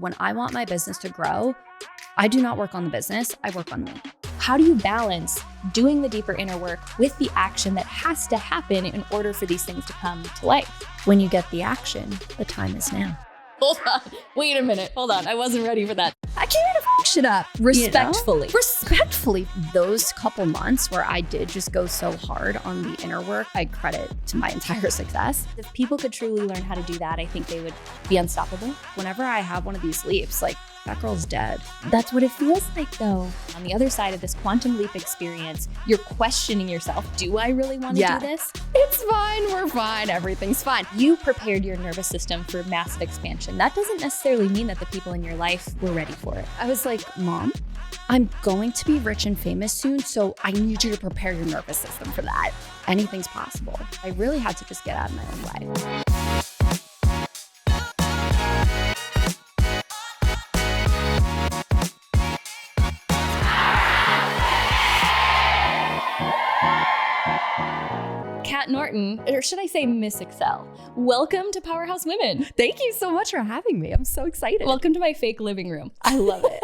when I want my business to grow, I do not work on the business, I work on me. How do you balance doing the deeper inner work with the action that has to happen in order for these things to come to life? When you get the action, the time is now. Hold on. Wait a minute. Hold on. I wasn't ready for that. I came here to f shit up. Respectfully. Respectfully. Those couple months where I did just go so hard on the inner work, I credit to my entire success. If people could truly learn how to do that, I think they would be unstoppable. Whenever I have one of these leaps, like, that girl's dead. That's what it feels like, though. On the other side of this quantum leap experience, you're questioning yourself. Do I really want to do this? It's fine. We're fine. Everything's fine. You prepared your nervous system for massive expansion. That doesn't necessarily mean that the people in your life were ready for it. I was like, Mom, I'm going to be rich and famous soon, so I need you to prepare your nervous system for that. Anything's possible. I really had to just get out of my own way. Norton, or should I say Miss Excel, welcome to Powerhouse Women. Thank you so much for having me. I'm so excited. Welcome to my fake living room. I love it.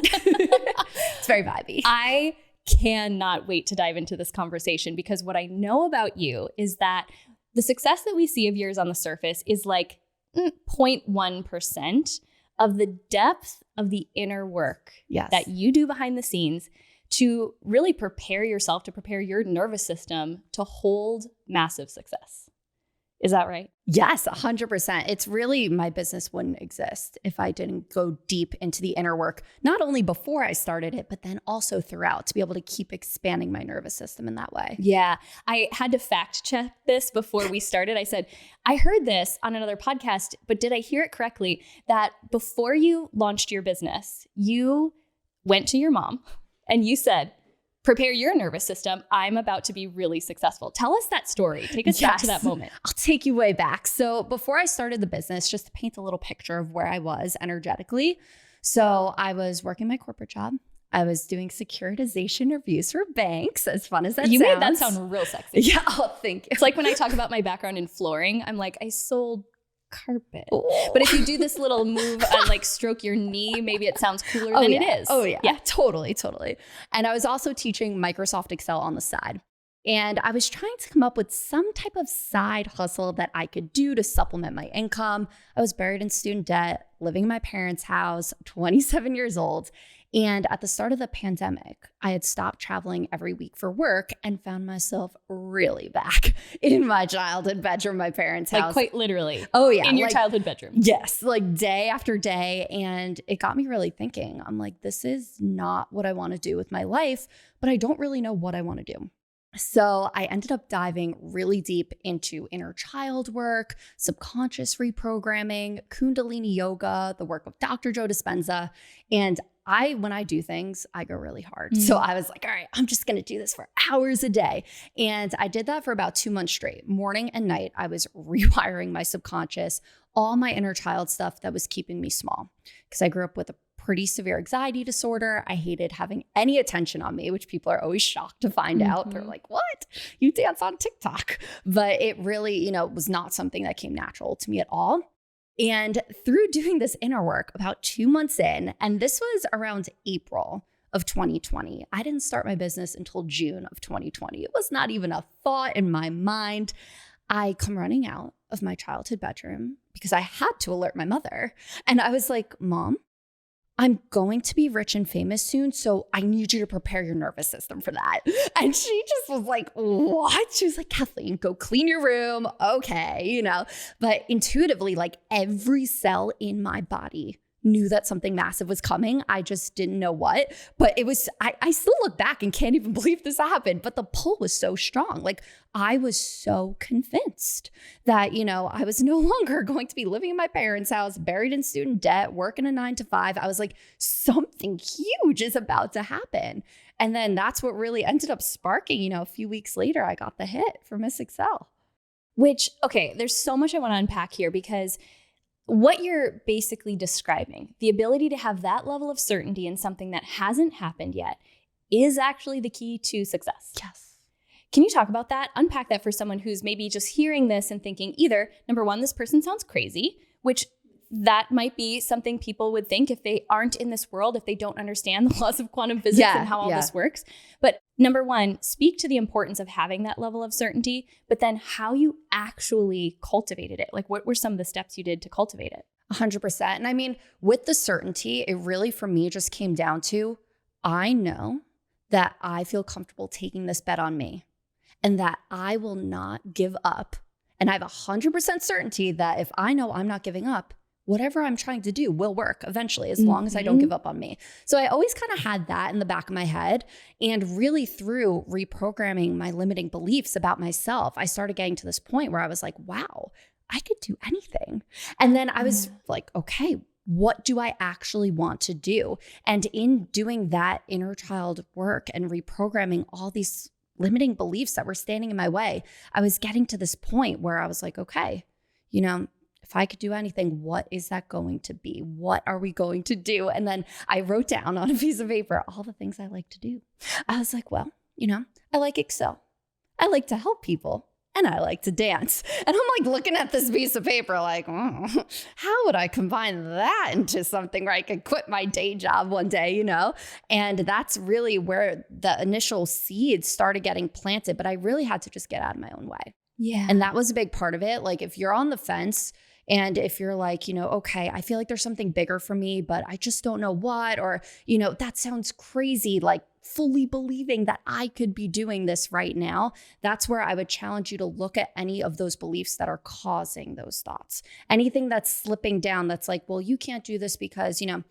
It's very vibey. I cannot wait to dive into this conversation because what I know about you is that the success that we see of yours on the surface is like 0.1% of the depth of the inner work that you do behind the scenes to really prepare yourself, to prepare your nervous system to hold massive success. Is that right? Yes, 100%. It's really, my business wouldn't exist if I didn't go deep into the inner work, not only before I started it, but then also throughout to be able to keep expanding my nervous system in that way. Yeah. I had to fact check this before we started. I said, I heard this on another podcast, but did I hear it correctly that before you launched your business, you went to your mom and you said, prepare your nervous system. I'm about to be really successful. Tell us that story. Take us back to that moment. I'll take you way back. So before I started the business, just to paint a little picture of where I was energetically. So I was working my corporate job. I was doing securitization reviews for banks, as fun as that sounds. You made that sound real sexy. Yeah, oh, thank you. It's like when I talk about my background in flooring, I'm like, I sold carpet. Ooh. But if you do this little move and like stroke your knee, maybe it sounds cooler than it is. Oh yeah, totally. And I was also teaching Microsoft Excel on the side. And I was trying to come up with some type of side hustle that I could do to supplement my income. I was buried in student debt, living in my parents' house, 27 years old. And at the start of the pandemic, I had stopped traveling every week for work and found myself really back in my childhood bedroom, my parents' house. Like quite literally. Oh yeah. In your childhood bedroom. Yes. Like day after day. And it got me really thinking. I'm like, this is not what I want to do with my life, but I don't really know what I want to do. So I ended up diving really deep into inner child work, subconscious reprogramming, Kundalini yoga, the work of Dr. Joe Dispenza. And when I do things, I go really hard. So I was like, all right, I'm just going to do this for hours a day. And I did that for about 2 months straight. Morning and night, I was rewiring my subconscious, all my inner child stuff that was keeping me small. Because I grew up with a pretty severe anxiety disorder. I hated having any attention on me, which people are always shocked to find out. They're like, what? You dance on TikTok. But it really, was not something that came natural to me at all. And through doing this inner work about 2 months in, and this was around April of 2020, I didn't start my business until June of 2020. It was not even a thought in my mind. I come running out of my childhood bedroom because I had to alert my mother. And I was like, Mom, I'm going to be rich and famous soon, so I need you to prepare your nervous system for that. And she just was like, what? She was like, Kathleen, go clean your room. Okay, But intuitively, like every cell in my body knew that something massive was coming. I just didn't know what. But it was, I still look back and can't even believe this happened. But the pull was so strong. Like I was so convinced that, I was no longer going to be living in my parents' house, buried in student debt, working a 9 to 5. I was like, something huge is about to happen. And then that's what really ended up sparking, a few weeks later, I got the hit for Miss Excel. Which, okay, there's so much I want to unpack here because what you're basically describing, the ability to have that level of certainty in something that hasn't happened yet, is actually the key to success. Yes. Can you talk about that? Unpack that for someone who's maybe just hearing this and thinking either, number one, this person sounds crazy, which that might be something people would think if they aren't in this world, if they don't understand the laws of quantum physics and how all this works. But number one, speak to the importance of having that level of certainty, but then how you actually cultivated it. Like, what were some of the steps you did to cultivate it? 100%. And I mean, with the certainty, it really for me just came down to, I know that I feel comfortable taking this bet on me and that I will not give up. And I have 100% certainty that if I know I'm not giving up, whatever I'm trying to do will work eventually, as long as I don't give up on me. So I always kind of had that in the back of my head. And really through reprogramming my limiting beliefs about myself, I started getting to this point where I was like, wow, I could do anything. And then I was like, okay, what do I actually want to do? And in doing that inner child work and reprogramming all these limiting beliefs that were standing in my way, I was getting to this point where I was like, okay, you know, if I could do anything, what is that going to be? What are we going to do? And then I wrote down on a piece of paper all the things I like to do. I was like, well, you know, I like Excel. I like to help people. And I like to dance. And I'm like looking at this piece of paper like, oh, how would I combine that into something where I could quit my day job one day, you know? And that's really where the initial seeds started getting planted. But I really had to just get out of my own way. Yeah. And that was a big part of it. Like if you're on the fence and if you're like, you know, okay, I feel like there's something bigger for me, but I just don't know what, or, you know, that sounds crazy, like fully believing that I could be doing this right now, that's where I would challenge you to look at any of those beliefs that are causing those thoughts. Anything that's slipping down that's like, well, you can't do this because, you know,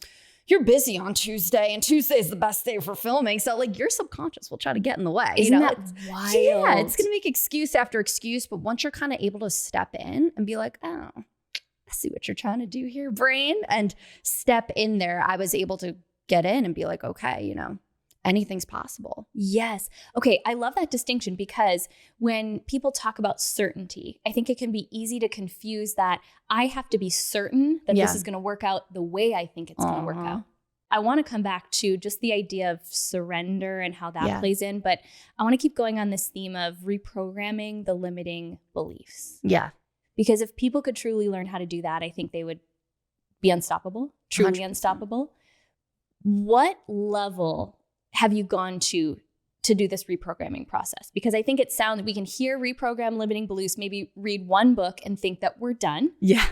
you're busy on Tuesday and Tuesday is the best day for filming. So like your subconscious will try to get in the way. Isn't you know? that wild? Yeah, it's going to make excuse after excuse. But once you're kind of able to step in and be like, oh, I see what you're trying to do here, brain, and step in there, I was able to get in and be like, okay, you know, anything's possible. Yes. Okay. I love that distinction because when people talk about certainty, I think it can be easy to confuse that I have to be certain that this is going to work out the way I think it's going to work out. I want to come back to just the idea of surrender and how that plays in, but I want to keep going on this theme of reprogramming the limiting beliefs. Yeah. Because if people could truly learn how to do that, I think they would be unstoppable, truly 100%. Unstoppable. What level have you gone to do this reprogramming process? Because I think it sounds, we can hear reprogram limiting beliefs, maybe read one book and think that we're done. Yeah.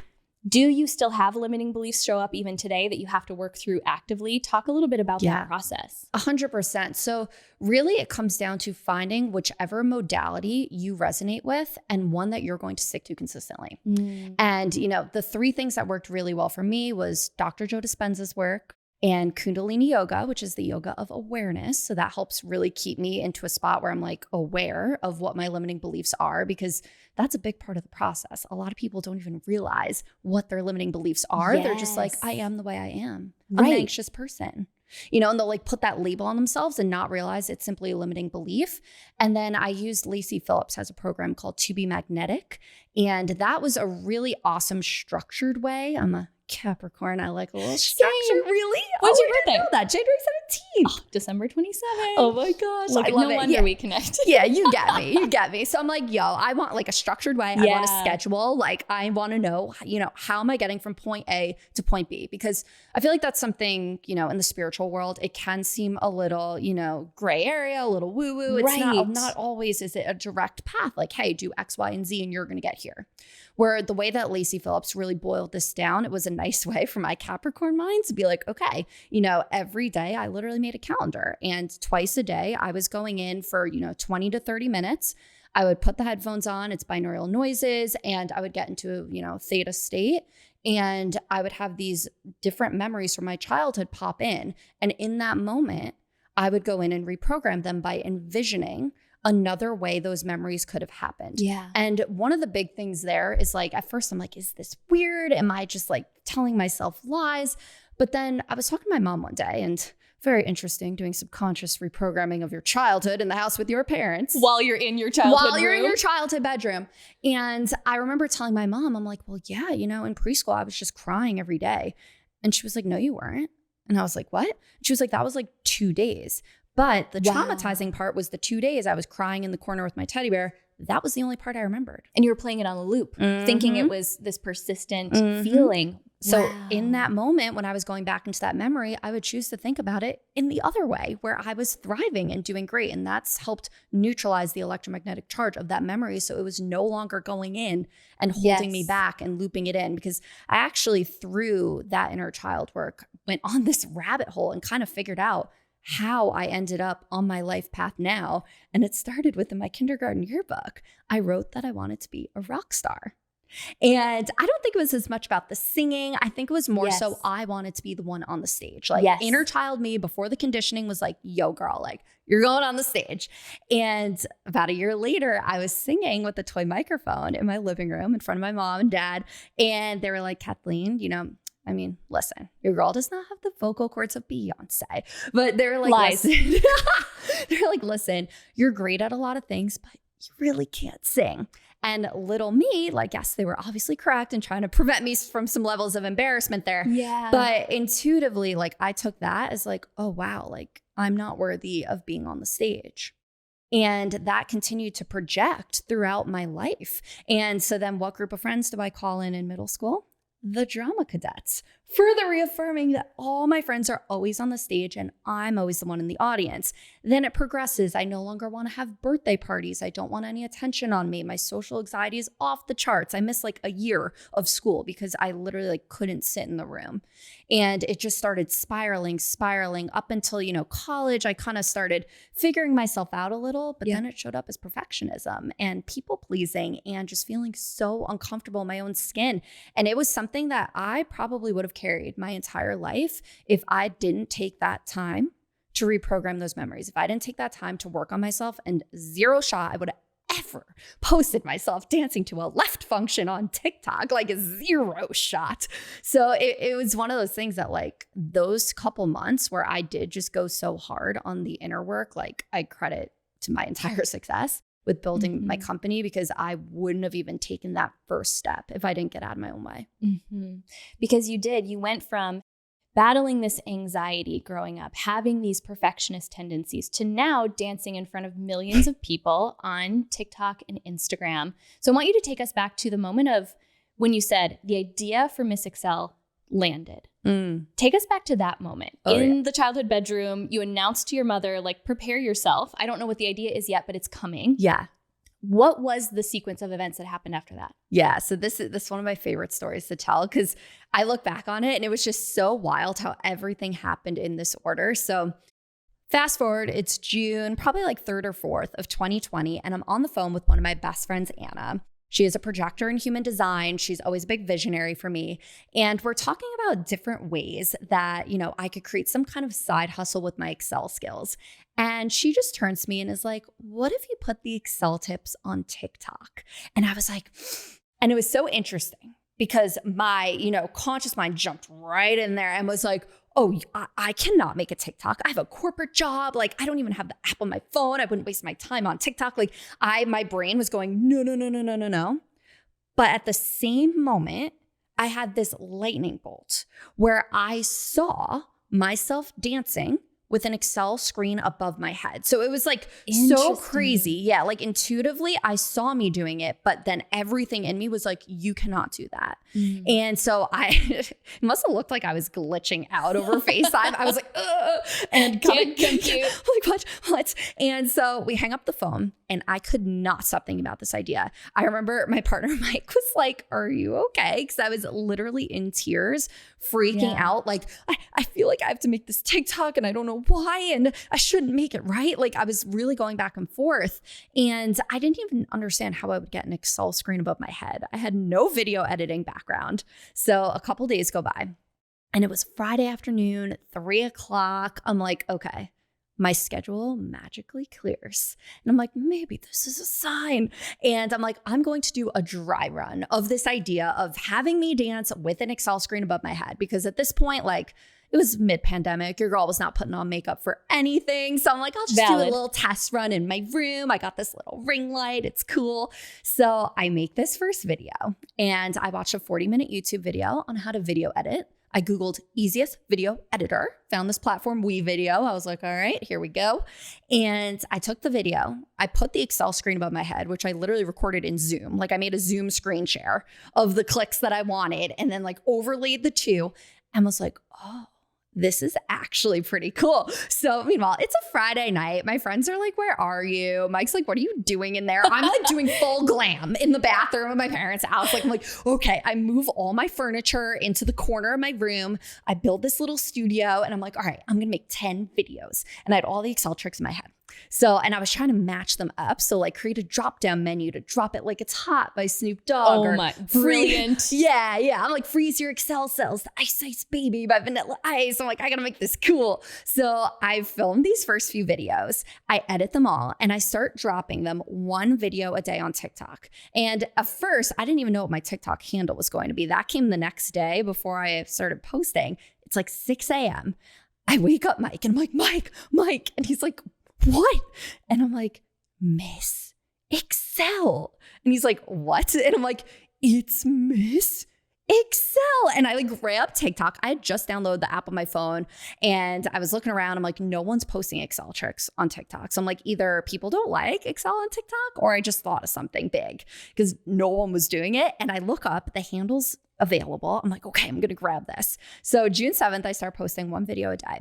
Do you still have limiting beliefs show up even today that you have to work through actively? Talk a little bit about that process. 100%. So really it comes down to finding whichever modality you resonate with and one that you're going to stick to consistently. And, you know, the three things that worked really well for me was Dr. Joe Dispenza's work and Kundalini yoga, which is the yoga of awareness. So that helps really keep me into a spot where I'm like aware of what my limiting beliefs are, because that's a big part of the process. A lot of people don't even realize what their limiting beliefs are. Yes. They're just like, I am the way I am. I'm an anxious person. You know, and they'll like put that label on themselves and not realize it's simply a limiting belief. And then I used Lacey Phillips has a program called To Be Magnetic. And that was a really awesome structured way. I'm a Capricorn. I like a little structure. Really? When's your birthday? I know that. January 17th. Oh, December 27th. Oh my gosh. Look, I love no it. wonder we connect. Yeah, you get me. You get me. So I'm like, yo, I want like a structured way. I want a schedule. Like I want to know, you know, how am I getting from point A to point B? Because I feel like that's something, you know, in the spiritual world, it can seem a little, you know, gray area, a little woo-woo. It's not always is it a direct path. Like, hey, do X, Y, and Z and you're going to get here. Where the way that Lacey Phillips really boiled this down, it was a nice way for my Capricorn mind to be like, okay, you know, every day I literally made a calendar and twice a day I was going in for, you know, 20 to 30 minutes. I would put the headphones on, it's binaural noises, and I would get into, you know, theta state. And I would have these different memories from my childhood pop in. And in that moment, I would go in and reprogram them by envisioning another way those memories could have happened. Yeah. And one of the big things there is like, at first I'm like, is this weird? Am I just like telling myself lies? But then I was talking to my mom one day, and very interesting, doing subconscious reprogramming of your childhood in the house with your parents. While you're in your childhood in your childhood bedroom. And I remember telling my mom, I'm like, well, yeah, you know, in preschool, I was just crying every day. And she was like, no, you weren't. And I was like, what? She was like, that was like 2 days. But the traumatizing part was the 2 days I was crying in the corner with my teddy bear. That was the only part I remembered. And you were playing it on a loop, thinking it was this persistent feeling. So in that moment, when I was going back into that memory, I would choose to think about it in the other way where I was thriving and doing great. And that's helped neutralize the electromagnetic charge of that memory. So it was no longer going in and holding me back and looping it in, because I actually, through that inner child work, went on this rabbit hole and kind of figured out how I ended up on my life path now. And it started within my kindergarten yearbook. I wrote that I wanted to be a rock star. And I don't think it was as much about the singing. I think it was more so I wanted to be the one on the stage. Like inner child me before the conditioning was like, yo girl, like you're going on the stage. And about a year later, I was singing with a toy microphone in my living room in front of my mom and dad. And they were like, Kathleen, you know, I mean, listen, your girl does not have the vocal cords of Beyonce, but they're like, listen, they're like, listen, you're great at a lot of things, but you really can't sing. And little me, like, yes, they were obviously correct and trying to prevent me from some levels of embarrassment there. Yeah. But intuitively, like, I took that as like, oh, wow, like, I'm not worthy of being on the stage. And that continued to project throughout my life. And so then what group of friends do I call in middle school? The drama cadets, further reaffirming that all my friends are always on the stage and I'm always the one in the audience. Then it progresses. I no longer want to have birthday parties. I don't want any attention on me. My social anxiety is off the charts. I missed like a year of school because I literally like couldn't sit in the room. And it just started spiraling up until, you know, college. I kind of started figuring myself out a little, but then it showed up as perfectionism and people pleasing and just feeling so uncomfortable in my own skin. And it was something that I probably would have carried my entire life if I didn't take that time to reprogram those memories. If I didn't take that time to work on myself, and zero shot I would have ever posted myself dancing to a left function on TikTok, like a zero shot. So it was one of those things that like those couple months where I did just go so hard on the inner work, like I credit to my entire success with building my company, because I wouldn't have even taken that first step if I didn't get out of my own way. Because you went from battling this anxiety growing up, having these perfectionist tendencies, to now dancing in front of millions of people on TikTok and Instagram. So I want you to take us back to the moment of when you said the idea for Miss Excel landed. Take us back to that moment. In the childhood bedroom, you announced to your mother, like, prepare yourself. I don't know what the idea is yet, but it's coming. Yeah. What was the sequence of events that happened after that? Yeah. So this is one of my favorite stories to tell, because I look back on it and it was just so wild how everything happened in this order. So fast forward, it's June, probably like 3rd or 4th of 2020. And I'm on the phone with one of my best friends, Anna. She is a projector in human design. She's always a big visionary for me. And we're talking about different ways that, you know, I could create some kind of side hustle with my Excel skills. And she just turns to me and is like, what if you put the Excel tips on TikTok? And I was like, and it was so interesting because my, you know, conscious mind jumped right in there and was like, oh, I cannot make a TikTok. I have a corporate job. Like, I don't even have the app on my phone. I wouldn't waste my time on TikTok. Like, my brain was going, no. But at the same moment, I had this lightning bolt where I saw myself dancing with an Excel screen above my head. So it was like so crazy. Yeah, like intuitively, I saw me doing it, but then everything in me was like, you cannot do that. And so it must have looked like I was glitching out over FaceTime. I was like, ugh, and can't compute. Like, what? And so we hang up the phone and I could not stop thinking about this idea. I remember my partner, Mike, was like, are you okay? Because I was literally in tears, freaking out. Like, I feel like I have to make this TikTok and I don't know why, and I shouldn't make it, right? Like, I was really going back and forth, and I didn't even understand how I would get an Excel screen above my head. I had no video editing background. So a couple days go by and it was Friday afternoon, 3:00. I'm like, okay, my schedule magically clears. And I'm like, maybe this is a sign. And I'm like, I'm going to do a dry run of this idea of having me dance with an Excel screen above my head. Because at this point, like, it was mid-pandemic. Your girl was not putting on makeup for anything. So I'm like, I'll just do a little test run in my room. I got this little ring light. It's cool. So I make this first video and I watched a 40-minute YouTube video on how to video edit I Googled easiest video editor, found this platform, WeVideo. I was like, all right, here we go. And I took the video. I put the Excel screen above my head, which I literally recorded in Zoom. Like I made a Zoom screen share of the clicks that I wanted and then like overlaid the two and was like, oh, this is actually pretty cool. So meanwhile, it's a Friday night. My friends are like, where are you? Mike's like, what are you doing in there? I'm like doing full glam in the bathroom of my parents' house. Like, I'm like, okay, I move all my furniture into the corner of my room. I build this little studio and I'm like, all right, I'm going to make 10 videos. And I had all the Excel tricks in my head. So, and I was trying to match them up. So like create a drop down menu to drop it like it's hot by Snoop Dogg. Oh my, brilliant. Yeah. I'm like freeze your Excel cells, the Ice Ice Baby by Vanilla Ice. I'm like, I got to make this cool. So I filmed these first few videos. I edit them all and I start dropping them one video a day on TikTok. And at first I didn't even know what my TikTok handle was going to be. That came the next day before I started posting. It's like 6 a.m. I wake up Mike and I'm like, Mike. And he's like, what? And I'm like, Miss Excel. And he's like, what? And I'm like, it's Miss Excel. And I like ran up TikTok. I had just downloaded the app on my phone and I was looking around. I'm like, no one's posting Excel tricks on TikTok. So I'm like, either people don't like Excel on TikTok or I just thought of something big because no one was doing it. And I look up the handles available. I'm like, okay, I'm going to grab this. So June 7th, I start posting one video a day.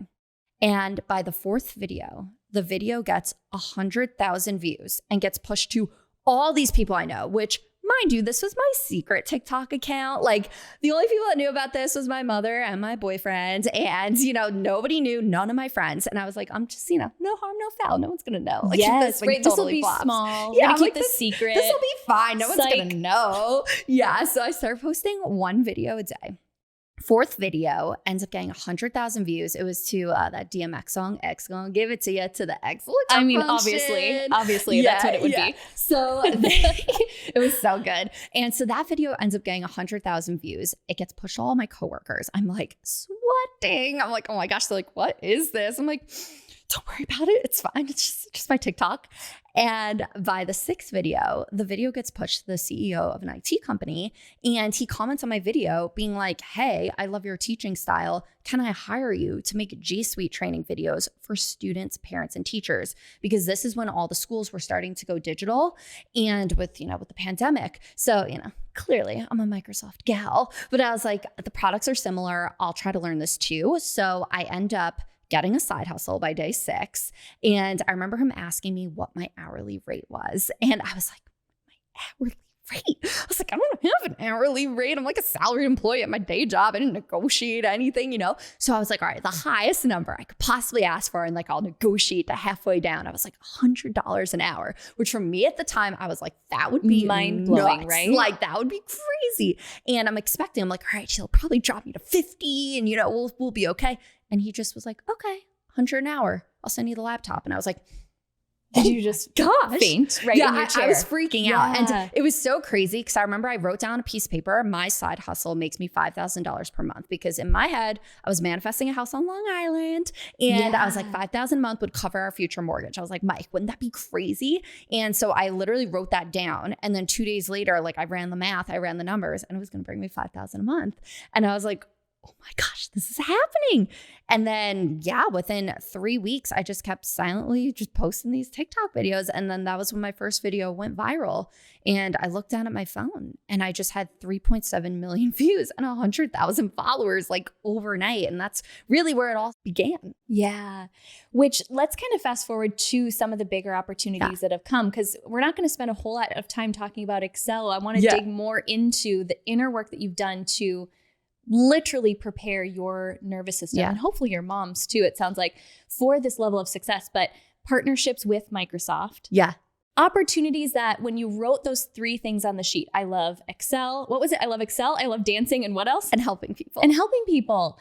And by the fourth video, the video gets 100,000 views and gets pushed to all these people I know, which mind you, this was my secret TikTok account. Like the only people that knew about this was my mother and my boyfriend. And, nobody knew, none of my friends. And I was like, I'm just, no harm, no foul. No one's going to know. Like, yes, this will be flops. small. Yeah, keep like, this secret. This will be fine. No one's going to know. Yeah. So I started posting one video a day. Fourth video ends up getting 100,000 views. It was to that DMX song, X Gonna Give It To You to the X. I mean, obviously, that's what it would be. So it was so good. And so that video ends up getting 100,000 views. It gets pushed to all my coworkers. I'm like sweating. I'm like, oh my gosh. They're like, what is this? I'm like, don't worry about it. It's fine. It's just my TikTok. And by the sixth video, the video gets pushed to the CEO of an IT company. And he comments on my video being like, hey, I love your teaching style. Can I hire you to make G Suite training videos for students, parents, and teachers? Because this is when all the schools were starting to go digital and with the pandemic. So, clearly I'm a Microsoft gal, but I was like, the products are similar. I'll try to learn this too. So I end up getting a side hustle by day 6. And I remember him asking me what my hourly rate was. And I was like, my hourly rate? I was like, I don't have an hourly rate. I'm like a salaried employee at my day job. I didn't negotiate anything, So I was like, all right, the highest number I could possibly ask for, and like I'll negotiate the halfway down. I was like $100 an hour, which for me at the time, I was like, that would be mind-blowing, right? Like that would be crazy. And I'm expecting, I'm like, all right, she'll probably drop me to 50 and we'll be okay. And he just was like, okay, 100 an hour. I'll send you the laptop. And I was like, did you just faint right in your chair? I was freaking out. And it was so crazy because I remember I wrote down a piece of paper. My side hustle makes me $5,000 per month because in my head, I was manifesting a house on Long Island. And I was like, $5,000 a month would cover our future mortgage. I was like, Mike, wouldn't that be crazy? And so I literally wrote that down. And then 2 days later, like I ran the math, I ran the numbers, and it was going to bring me $5,000 a month. And I was like, oh my gosh, this is happening. And then, within 3 weeks, I just kept silently just posting these TikTok videos. And then that was when my first video went viral. And I looked down at my phone and I just had 3.7 million views and 100,000 followers like overnight. And that's really where it all began. Yeah. Which let's kind of fast forward to some of the bigger opportunities that have come, because we're not going to spend a whole lot of time talking about Excel. I want to dig more into the inner work that you've done to literally prepare your nervous system and hopefully your mom's too, it sounds like, for this level of success. But partnerships with Microsoft. Yeah. Opportunities that when you wrote those 3 things on the sheet, I love Excel. What was it? I love Excel. I love dancing. And what else? And helping people.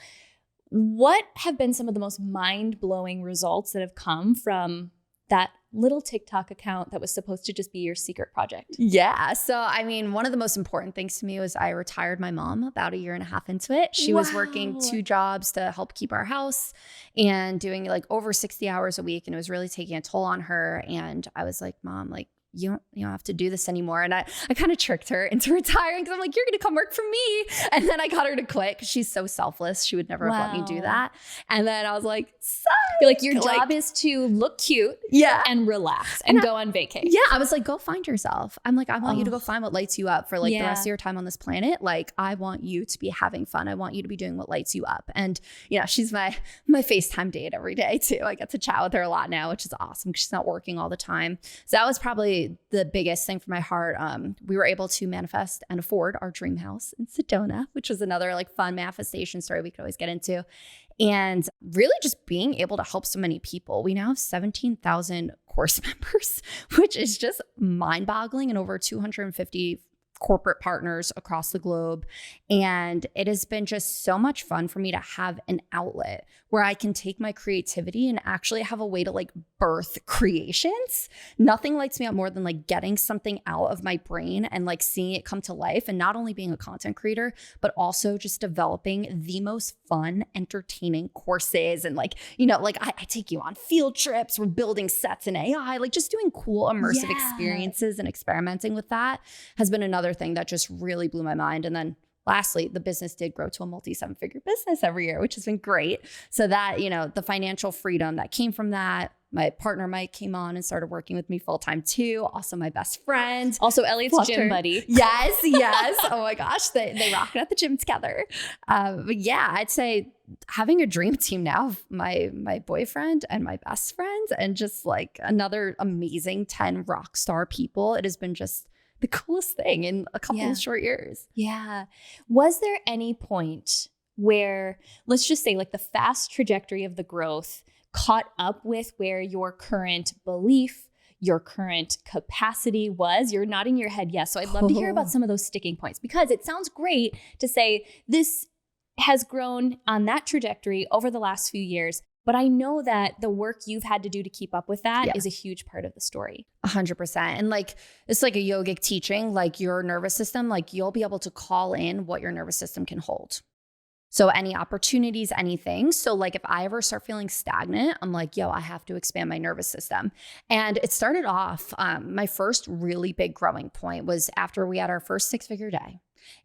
What have been some of the most mind-blowing results that have come from that little TikTok account that was supposed to just be your secret project? Yeah. So, I mean, one of the most important things to me was I retired my mom about 1.5 years into it. She was working 2 jobs to help keep our house and doing like over 60 hours a week. And it was really taking a toll on her. And I was like, Mom, like, you don't have to do this anymore. And I kind of tricked her into retiring because I'm like, you're going to come work for me. And then I got her to quit because she's so selfless. She would never have let me do that. And then I was like, you're like, your job is to look cute and relax and go on vacation. Yeah. I was like, go find yourself. I'm like, I want you to go find what lights you up for like the rest of your time on this planet. Like, I want you to be having fun. I want you to be doing what lights you up. And she's my FaceTime date every day too. I get to chat with her a lot now, which is awesome because she's not working all the time. So that was probably the biggest thing for my heart. We were able to manifest and afford our dream house in Sedona, which was another like fun manifestation story we could always get into. And really just being able to help so many people. We now have 17,000 course members, which is just mind-boggling, and over 250 corporate partners across the globe. And it has been just so much fun for me to have an outlet where I can take my creativity and actually have a way to like birth creations. Nothing lights me up more than like getting something out of my brain and like seeing it come to life, and not only being a content creator, but also just developing the most fun, entertaining courses. And like, I take you on field trips. We're building sets in AI, like just doing cool immersive experiences and experimenting with that has been another thing that just really blew my mind. And then lastly, the business did grow to a multi-7-figure business every year, which has been great. So that, the financial freedom that came from that. My partner, Mike, came on and started working with me full-time too. Also my best friend. Also Elliot's gym buddy. Yes. Oh my gosh. They rock it at the gym together. But yeah, I'd say having a dream team now of my boyfriend and my best friend and just like another amazing 10 rock star people. It has been just the coolest thing in a couple of short years. Yeah. Was there any point where, let's just say like the fast trajectory of the growth caught up with where your current belief, your current capacity was? You're nodding your head yes. So I'd love to hear about some of those sticking points, because it sounds great to say this has grown on that trajectory over the last few years. But I know that the work you've had to do to keep up with that is a huge part of the story. 100%. And like, it's like a yogic teaching, like your nervous system, like you'll be able to call in what your nervous system can hold. So any opportunities, anything. So like if I ever start feeling stagnant, I'm like, I have to expand my nervous system. And it started off, my first really big growing point was after we had our first 6-figure day.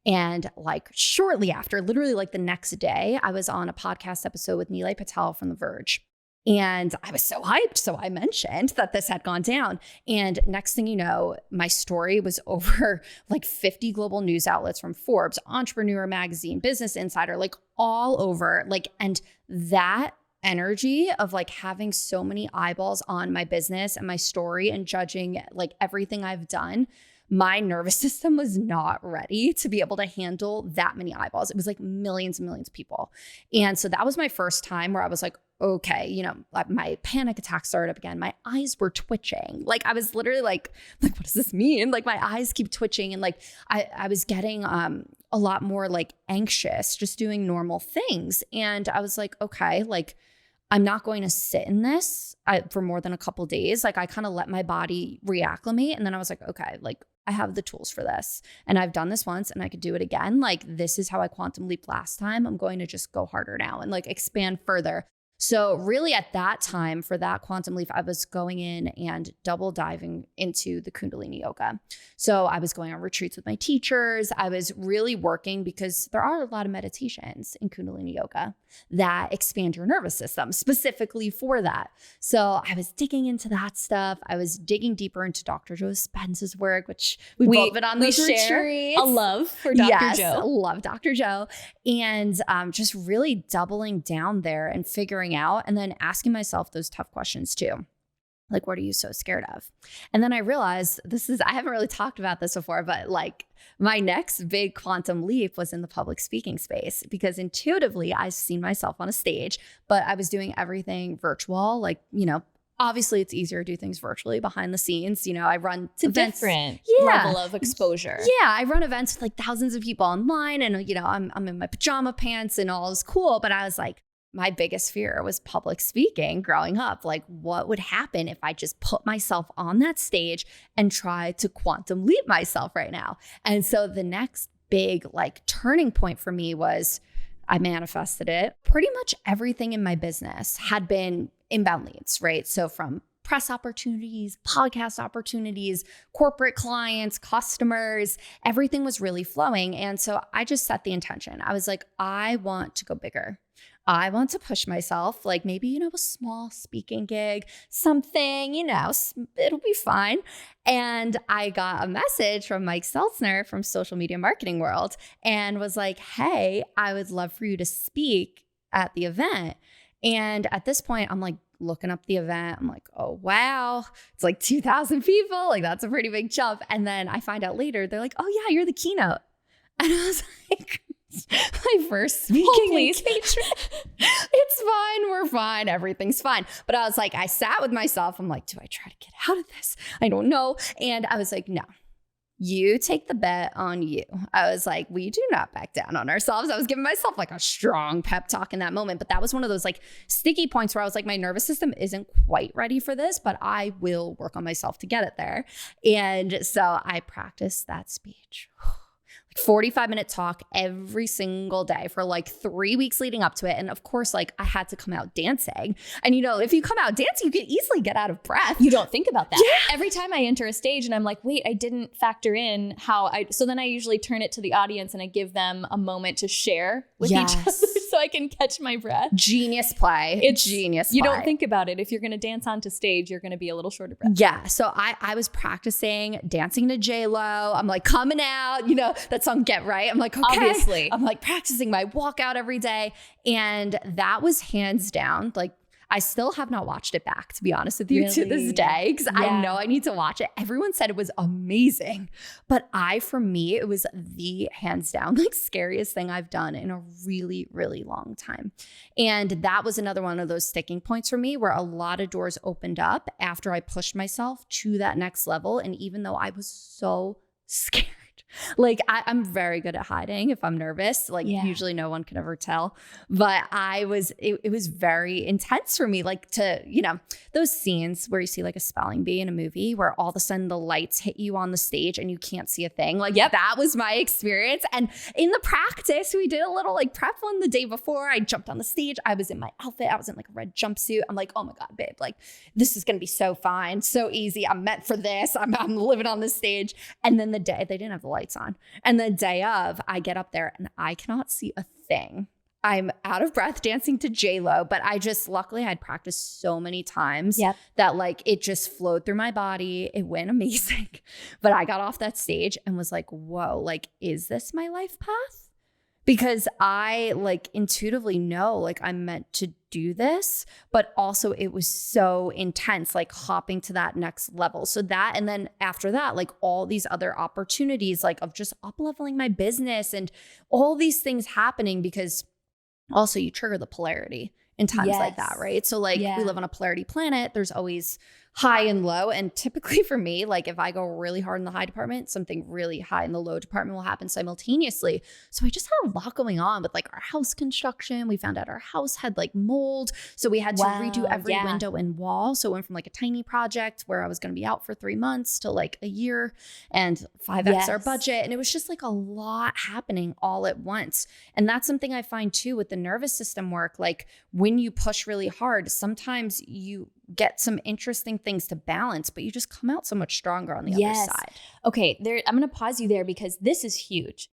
And like shortly after, literally like the next day, I was on a podcast episode with Nilay Patel from The Verge. And I was so hyped. So I mentioned that this had gone down. And next thing you know, my story was over like 50 global news outlets, from Forbes, Entrepreneur Magazine, Business Insider, like all over. Like, and that energy of like having so many eyeballs on my business and my story and judging like everything I've done, my nervous system was not ready to be able to handle that many eyeballs. It was like millions and millions of people. And so that was my first time where I was like, okay, my panic attack started up again. My eyes were twitching. Like I was literally like, what does this mean? Like my eyes keep twitching. And like, I was getting a lot more like anxious just doing normal things. And I was like, okay, like I'm not going to sit in this for more than a couple days. Like I kind of let my body reacclimate. And then I was like, okay, like I have the tools for this. And I've done this once and I could do it again. Like this is how I quantum leaped last time. I'm going to just go harder now and like expand further. So really at that time for that quantum leap, I was going in and double diving into the Kundalini yoga. So I was going on retreats with my teachers. I was really working because there are a lot of meditations in Kundalini yoga that expand your nervous system specifically for that. So I was digging into that stuff. I was digging deeper into Dr. Joe Dispenza's work, which we've both been on those retreats. A love for Dr. Joe. Yes, love Dr. Joe. And just really doubling down there and figuring out, and then asking myself those tough questions too. Like, what are you so scared of? And then I realized I haven't really talked about this before, but like my next big quantum leap was in the public speaking space, because intuitively I've seen myself on a stage, but I was doing everything virtual. Like, obviously it's easier to do things virtually behind the snes. I run events. Different level of exposure. Yeah. I run events with like thousands of people online, and, I'm in my pajama pants and all is cool. But I was like, my biggest fear was public speaking growing up. Like, what would happen if I just put myself on that stage and try to quantum leap myself right now? And so the next big like turning point for me was I manifested it. Pretty much everything in my business had been inbound leads, right? So from press opportunities, podcast opportunities, corporate clients, customers. Everything was really flowing. And so I just set the intention. I was like, I want to go bigger. I want to push myself, like maybe, a small speaking gig, something, it'll be fine. And I got a message from Mike Seltzner from Social Media Marketing World and was like, hey, I would love for you to speak at the event. And at this point, I'm like looking up the event. I'm like, oh, wow. It's like 2,000 people. Like that's a pretty big jump. And then I find out later, they're like, oh yeah, you're the keynote. And I was like, my first speaking engagement. It's fine. We're fine. Everything's fine. But I was like, I sat with myself. I'm like, do I try to get out of this? I don't know. And I was like, no, you take the bet on you. I was like, we do not back down on ourselves. I was giving myself like a strong pep talk in that moment. But that was one of those like sticky points where I was like, my nervous system isn't quite ready for this, but I will work on myself to get it there. And so I practiced that speech. 45-minute talk every single day for like 3 weeks leading up to it. And of course, like I had to come out dancing. And if you come out dancing, you can easily get out of breath. You don't think about that. Yeah. Every time I enter a stage and I'm like, wait, I didn't factor in so then I usually turn it to the audience and I give them a moment to share with each other so I can catch my breath. Genius play. It's genius play. You don't think about it. If you're going to dance onto stage, you're going to be a little short of breath. Yeah. So I was practicing dancing to J-Lo. I'm like coming out, that song Get Right. I'm like, okay. Obviously. I'm like practicing my walkout every day. And that was hands down. Like I still have not watched it back, to be honest with you, to this day, because I know I need to watch it. Everyone said it was amazing. But for me, it was the hands down, like scariest thing I've done in a really, really long time. And that was another one of those sticking points for me where a lot of doors opened up after I pushed myself to that next level. And even though I was so scared, like I'm very good at hiding if I'm nervous. Like usually no one can ever tell. But it was very intense for me. Like those scenes where you see like a spelling bee in a movie where all of a sudden the lights hit you on the stage and you can't see a thing. Like that was my experience. And in the practice, we did a little like prep one the day before. I jumped on the stage. I was in my outfit. I was in like a red jumpsuit. I'm like, oh my God, babe, like this is going to be so fine. So easy. I'm meant for this. I'm living on this stage. And then the day they didn't have the lights on. And the day of, I get up there and I cannot see a thing. I'm out of breath dancing to J-Lo, but luckily I'd practiced so many times that like it just flowed through my body. It went amazing. But I got off that stage and was like, whoa, like, is this my life path? Because I like intuitively know like I'm meant to do this, but also it was so intense, like hopping to that next level. So that, and then after that, like all these other opportunities, like of just up-leveling my business and all these things happening because also you trigger the polarity in times like that, right? So like we live on a polarity planet. There's always high and low. And typically for me, like if I go really hard in the high department, something really high in the low department will happen simultaneously. So I just had a lot going on with like our house construction. We found out our house had like mold. So we had to redo every window and wall. So it went from like a tiny project where I was going to be out for 3 months to like a year and 5x our budget. And it was just like a lot happening all at once. And that's something I find too with the nervous system work. Like when you push really hard, sometimes you get some interesting things to balance, but you just come out so much stronger on the other side. Okay, I'm going to pause you there because this is huge.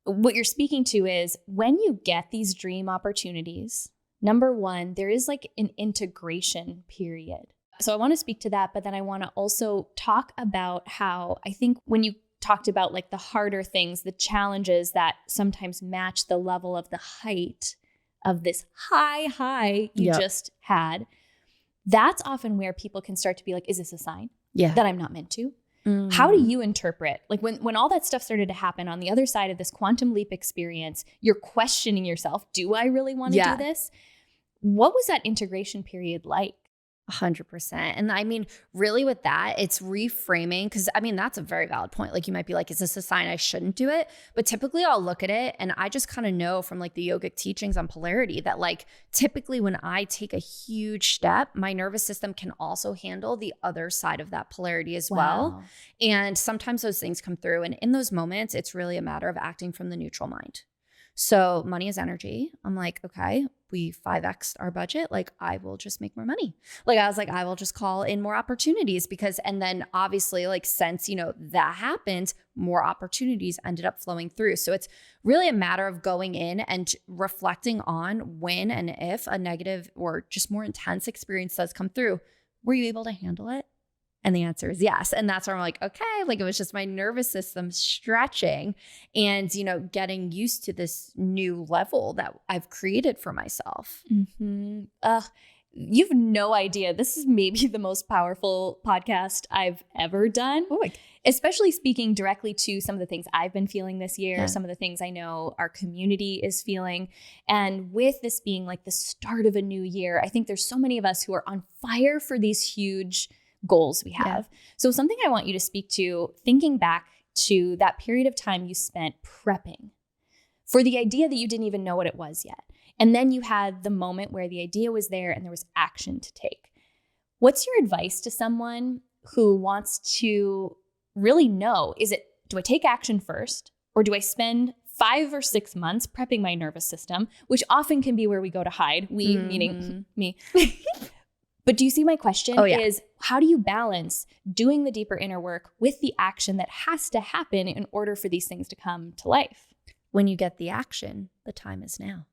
What you're speaking to is when you get these dream opportunities, number one, there is like an integration period. So I want to speak to that, but then I want to also talk about how I think when you talked about like the harder things, the challenges that sometimes match the level of the height of this high you just had, that's often where people can start to be like, is this a sign that I'm not meant to? How do you interpret, like when all that stuff started to happen on the other side of this quantum leap experience, you're questioning yourself, do I really want to do this? What was that integration period like? 100%. And I mean, really with that, it's reframing, because I mean, that's a very valid point. Like you might be like, is this a sign I shouldn't do it? But typically I'll look at it and I just kind of know from like the yogic teachings on polarity that like typically when I take a huge step, my nervous system can also handle the other side of that polarity as well. And sometimes those things come through. And in those moments, it's really a matter of acting from the neutral mind. So money is energy. I'm like, okay, we 5x'd our budget, like I will just make more money. Like I was like, I will just call in more opportunities because, and then obviously like since, that happened, more opportunities ended up flowing through. So it's really a matter of going in and reflecting on when and if a negative or just more intense experience does come through. Were you able to handle it? And the answer is yes. And that's where I'm like, okay, like it was just my nervous system stretching and, getting used to this new level that I've created for myself. Mm-hmm. You've no idea. This is maybe the most powerful podcast I've ever done. Oh, especially speaking directly to some of the things I've been feeling this year, Yeah. some of the things I know our community is feeling. And with this being like the start of a new year, I think there's so many of us who are on fire for these huge goals we have. Yeah. So something I want you to speak to, thinking back to that period of time you spent prepping for the idea that you didn't even know what it was yet. And then you had the moment where the idea was there and there was action to take. What's your advice to someone who wants to really know, do I take action first or do I spend 5 or 6 months prepping my nervous system, which often can be where we go to hide, we meaning me. But do you see my question? Oh, yeah. Is how do you balance doing the deeper inner work with the action that has to happen in order for these things to come to life? When you get the action, the time is now.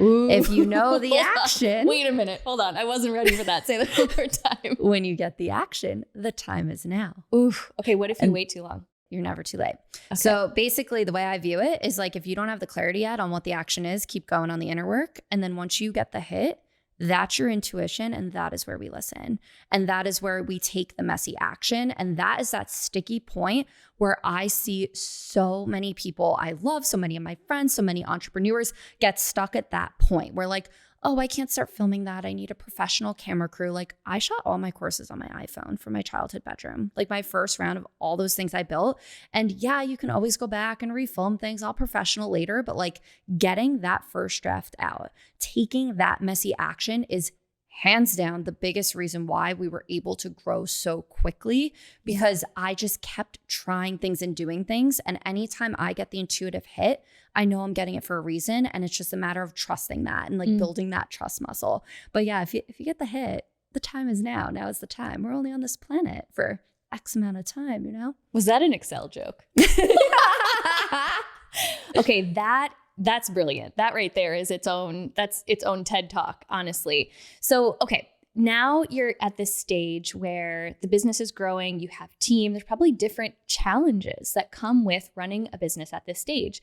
Ooh. If you know the action. Wait a minute. Hold on. I wasn't ready for that. Say that one more time. When you get the action, the time is now. Ooh. Okay. What if you wait too long? You're never too late. Okay. So basically the way I view it is like, if you don't have the clarity yet on what the action is, keep going on the inner work. And then once you get the hit, that's your intuition. And that is where we listen. And that is where we take the messy action. And that is that sticky point where I see so many people I love, so many of my friends, so many entrepreneurs get stuck at that point where like, oh, I can't start filming that. I need a professional camera crew. Like I shot all my courses on my iPhone from my childhood bedroom, like my first round of all those things I built. And yeah, you can always go back and refilm things all professional later, but like getting that first draft out, taking that messy action is hands down the biggest reason why we were able to grow so quickly, because I just kept trying things and doing things. And anytime I get the intuitive hit, I know I'm getting it for a reason. And it's just a matter of trusting that and like building that trust muscle. But yeah, if you get the hit, the time is now. Now is the time. We're only on this planet for X amount of time, Was that an Excel joke? Okay, that's brilliant. That right there is its own TED Talk, honestly. So, okay, now you're at this stage where the business is growing, you have team, there's probably different challenges that come with running a business at this stage.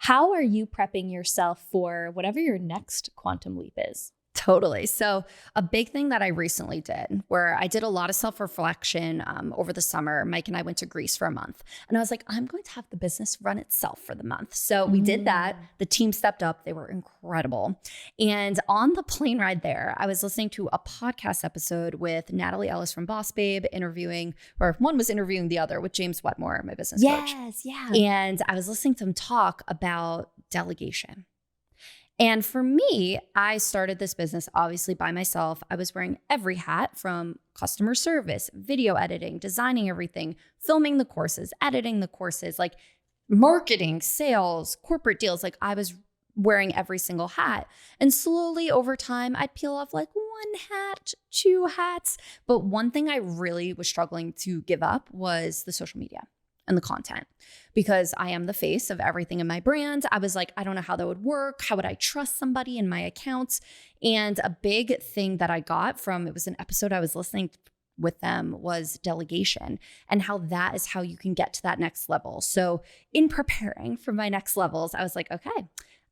How are you prepping yourself for whatever your next quantum leap is? Totally. So a big thing that I recently did, where I did a lot of self-reflection over the summer, Mike and I went to Greece for a month, and I was like, I'm going to have the business run itself for the month. So we did that. The team stepped up. They were incredible. And on the plane ride there, I was listening to a podcast episode with Natalie Ellis from Boss Babe one was interviewing the other with James Wetmore, my business coach. Yes, yeah. And I was listening to him talk about delegation. And for me, I started this business obviously by myself. I was wearing every hat from customer service, video editing, designing everything, filming the courses, editing the courses, like marketing, sales, corporate deals. Like I was wearing every single hat. And slowly over time, I'd peel off like 1 hat, 2 hats. But one thing I really was struggling to give up was the social media and the content, because I am the face of everything in my brand. I was like, I don't know how that would work. How would I trust somebody in my accounts? And a big thing that I got from, it was an episode I was listening with them, was delegation, and how that is how you can get to that next level. So in preparing for my next levels, I was like, okay,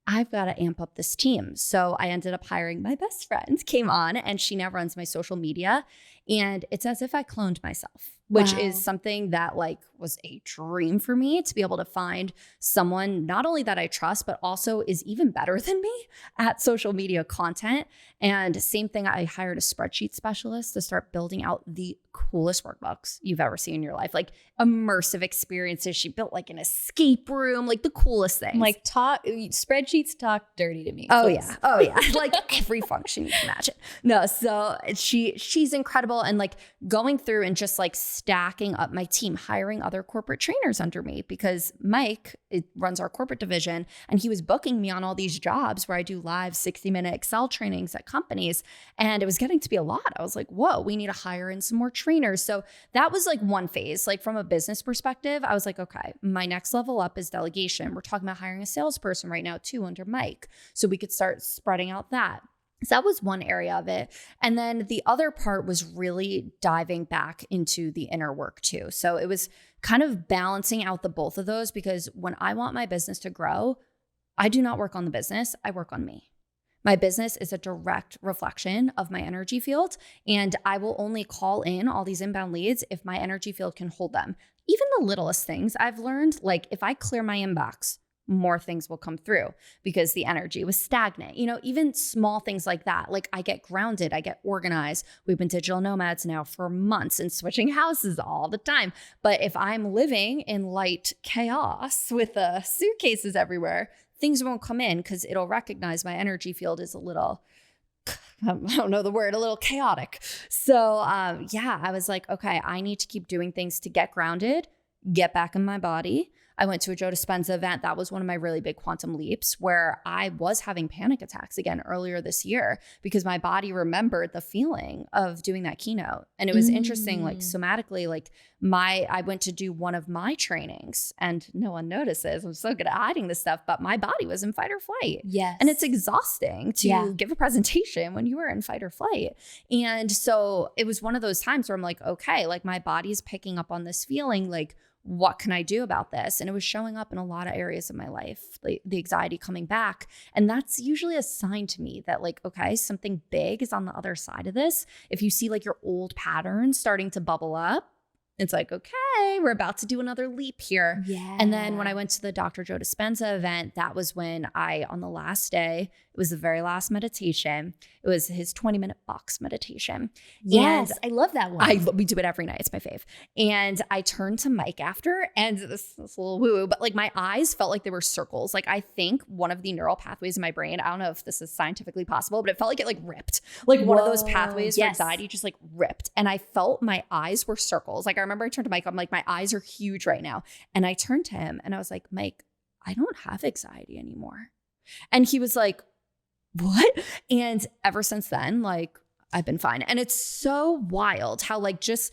I've got to amp up this team. So I ended up hiring my best friend, came on, and she now runs my social media. And it's as if I cloned myself, which is something that like was a dream for me, to be able to find someone not only that I trust, but also is even better than me at social media content. And same thing, I hired a spreadsheet specialist to start building out the coolest workbooks you've ever seen in your life, like immersive experiences. She built like an escape room, like the coolest things. Like spreadsheets talk dirty to me. Oh please. yeah. Oh yeah. Like every function you can imagine. No, so she's incredible. And like going through and just like stacking up my team, hiring other corporate trainers under me because Mike runs our corporate division and he was booking me on all these jobs where I do live 60-minute Excel trainings at companies. And it was getting to be a lot. I was like, whoa, we need to hire in some more trainers. So that was like one phase. Like from a business perspective, I was like, okay, my next level up is delegation. We're talking about hiring a salesperson right now too under Mike. So we could start spreading out that. So that was one area of it. And then the other part was really diving back into the inner work too. So it was kind of balancing out the both of those because when I want my business to grow, I do not work on the business, I work on me. My business is a direct reflection of my energy field, and I will only call in all these inbound leads if my energy field can hold them. Even the littlest things I've learned, like if I clear my inbox, more things will come through because the energy was stagnant. Even small things like that. Like I get grounded, I get organized. We've been digital nomads now for months and switching houses all the time. But if I'm living in light chaos with suitcases everywhere, things won't come in because it'll recognize my energy field is a little, I don't know the word, a little chaotic. So I was like, okay, I need to keep doing things to get grounded, get back in my body. I went to a Joe Dispenza event. That was one of my really big quantum leaps where I was having panic attacks again earlier this year because my body remembered the feeling of doing that keynote. And it was interesting, like somatically, like I went to do one of my trainings and no one notices. I'm so good at hiding this stuff, but my body was in fight or flight. Yes. And it's exhausting to give a presentation when you are in fight or flight. And so it was one of those times where I'm like, okay, like my body's picking up on this feeling, like, what can I do about this? And it was showing up in a lot of areas of my life, like the anxiety coming back. And that's usually a sign to me that like, okay, something big is on the other side of this. If you see like your old patterns starting to bubble up, it's like, okay, we're about to do another leap here. Yeah. And then when I went to the Dr. Joe Dispenza event, that was when on the last day, it was the very last meditation. It was his 20-minute box meditation. Yes, And I love that one. we do it every night. It's my fave. And I turned to Mike after, and this is a little woo-woo, but like my eyes felt like they were circles. Like I think one of the neural pathways in my brain, I don't know if this is scientifically possible, but it felt like it like ripped. Like one of those pathways for anxiety just like ripped. And I felt my eyes were circles. Like I remember I turned to Mike, I'm like, my eyes are huge right now. And I turned to him and I was like, Mike, I don't have anxiety anymore. And he was like, what? And ever since then, like I've been fine. And it's so wild how like just,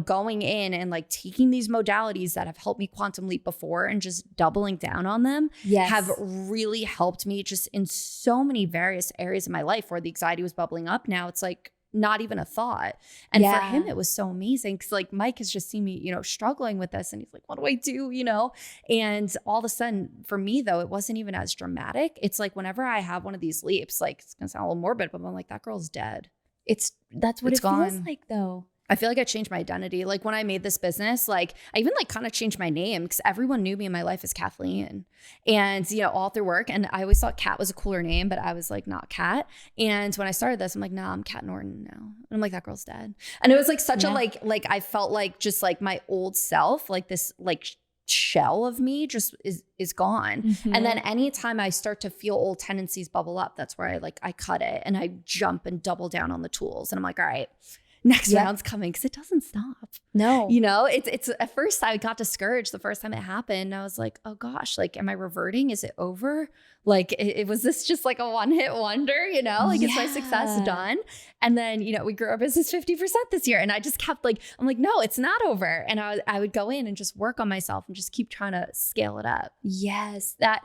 going in and like taking these modalities that have helped me quantum leap before and just doubling down on them have really helped me just in so many various areas of my life where the anxiety was bubbling up. Now it's like not even a thought. And for him, it was so amazing because like Mike has just seen me, struggling with this and he's like, what do I do? And all of a sudden for me though, it wasn't even as dramatic. It's like whenever I have one of these leaps, like it's gonna sound a little morbid, but I'm like, that girl's dead. That's what it feels like though. I feel like I changed my identity. Like when I made this business, like I even like kind of changed my name because everyone knew me in my life as Kathleen and, all through work. And I always thought Kat was a cooler name, but I was like, not Kat. And when I started this, I'm like, nah, I'm Kat Norton now. And I'm like, that girl's dead. And it was like such a, like I felt like just like my old self, like this, like shell of me just is gone. Mm-hmm. And then anytime I start to feel old tendencies bubble up, that's where I cut it and I jump and double down on the tools. And I'm like, all right, next round's coming because it doesn't stop. No. It's at first I got discouraged the first time it happened. I was like, oh gosh, like, am I reverting? Is it over? Like, it was this just like a one-hit wonder, like is my success done? And then, we grew our business 50% this year. And I just kept I'm like, no, it's not over. And I would go in and just work on myself and just keep trying to scale it up. Yes. That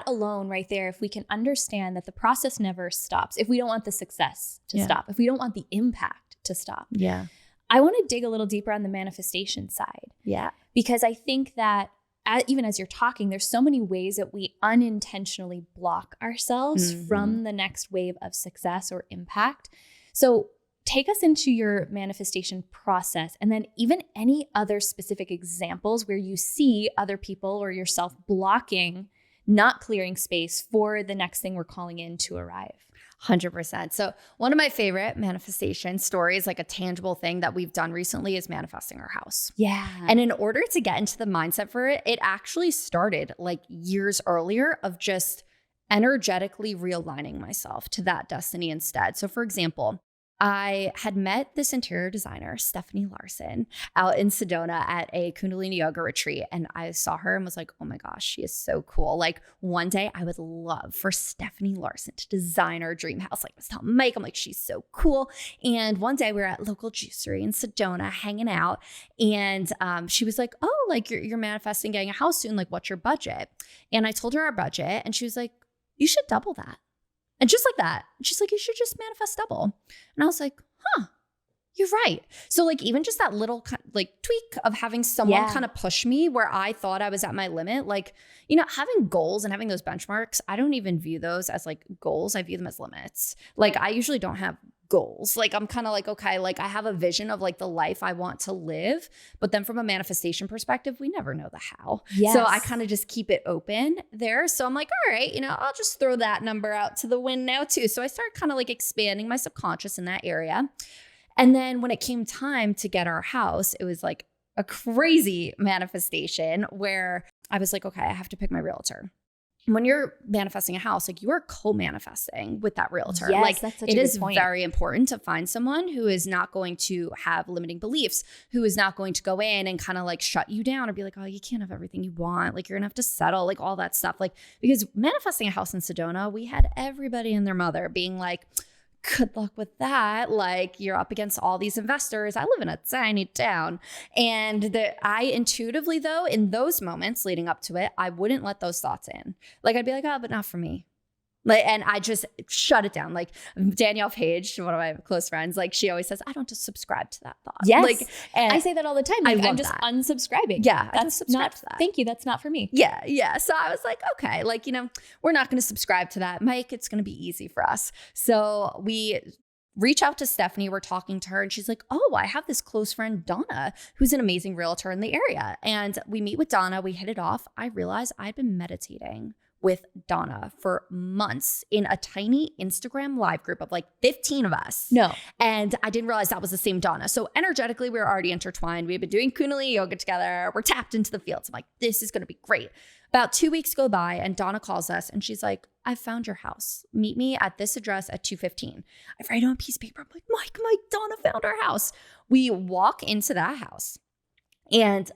alone right there, if we can understand that the process never stops, if we don't want the success to stop, if we don't want the impact to stop. Yeah. I want to dig a little deeper on the manifestation side. Yeah. Because I think that even as you're talking, there's so many ways that we unintentionally block ourselves from the next wave of success or impact. So take us into your manifestation process and then even any other specific examples where you see other people or yourself blocking, not clearing space for the next thing we're calling in to arrive. 100%. So one of my favorite manifestation stories, like a tangible thing that we've done recently, is manifesting our house. Yeah. And in order to get into the mindset for it, it actually started like years earlier of just energetically realigning myself to that destiny instead. So for example, I had met this interior designer, Stephanie Larson, out in Sedona at a Kundalini yoga retreat. And I saw her and was like, oh my gosh, she is so cool. Like one day I would love for Stephanie Larson to design our dream house. Like I was telling Mike, I'm like, she's so cool. And one day we were at local juicery in Sedona hanging out. And she was like, oh, like you're manifesting getting a house soon. Like what's your budget? And I told her our budget and she was like, you should double that. And just like that, she's like, you should just manifest double. And I was like, huh, you're right. So like even just that little like tweak of having someone kind of push me where I thought I was at my limit, like, you know, having goals and having those benchmarks, I don't even view those as like goals. I view them as limits. Like I usually don't have goals. Like I'm kind of like, okay, like I have a vision of like the life I want to live. But then from a manifestation perspective, we never know the how. Yes. So I kind of just keep it open there. So I'm like, all right, you know, I'll just throw that number out to the wind now too. So I started kind of like expanding my subconscious in that area. And then when it came time to get our house, it was like a crazy manifestation where I was like, okay, I have to pick my realtor. When you're manifesting a house, like you are co-manifesting with that realtor. Yes, like that's such it a is good point. very important to find someone who is not going to have limiting beliefs, who is not going to go in and kind of like shut you down or be like, oh, you can't have everything you want. Like you're gonna have to settle, like all that stuff. Like because manifesting a house in Sedona, we had everybody and their mother being like, good luck with that. Like you're up against all these investors. I live in a tiny town. And I intuitively though, in those moments leading up to it, I wouldn't let those thoughts in. Like I'd be like, oh, but not for me. Like, and I just shut it down. Like Danielle Page, one of my close friends, like she always says, I don't just subscribe to that thought. Yes. Like, and I say that all the time. Like, I'm just that. unsubscribing. Yeah. That's not, to that. Thank you. That's not for me. Yeah. Yeah. So I was like, okay, like, you know, we're not going to subscribe to that. Mike, it's going to be easy for us. So we reach out to Stephanie. We're talking to her and she's like, oh, I have this close friend, Donna, who's an amazing realtor in the area. And we meet with Donna. We hit it off. I realized I'd been meditating with Donna for months in a tiny Instagram live group of like 15 of us. No. And I didn't realize that was the same Donna. So energetically, we were already intertwined. We had been doing Kundalini yoga together. We're tapped into the fields. I'm like, this is going to be great. About 2 weeks go by and Donna calls us and she's like, I found your house. Meet me at this address at 2:15. I write on a piece of paper. I'm like, Mike, Donna found our house. We walk into that house and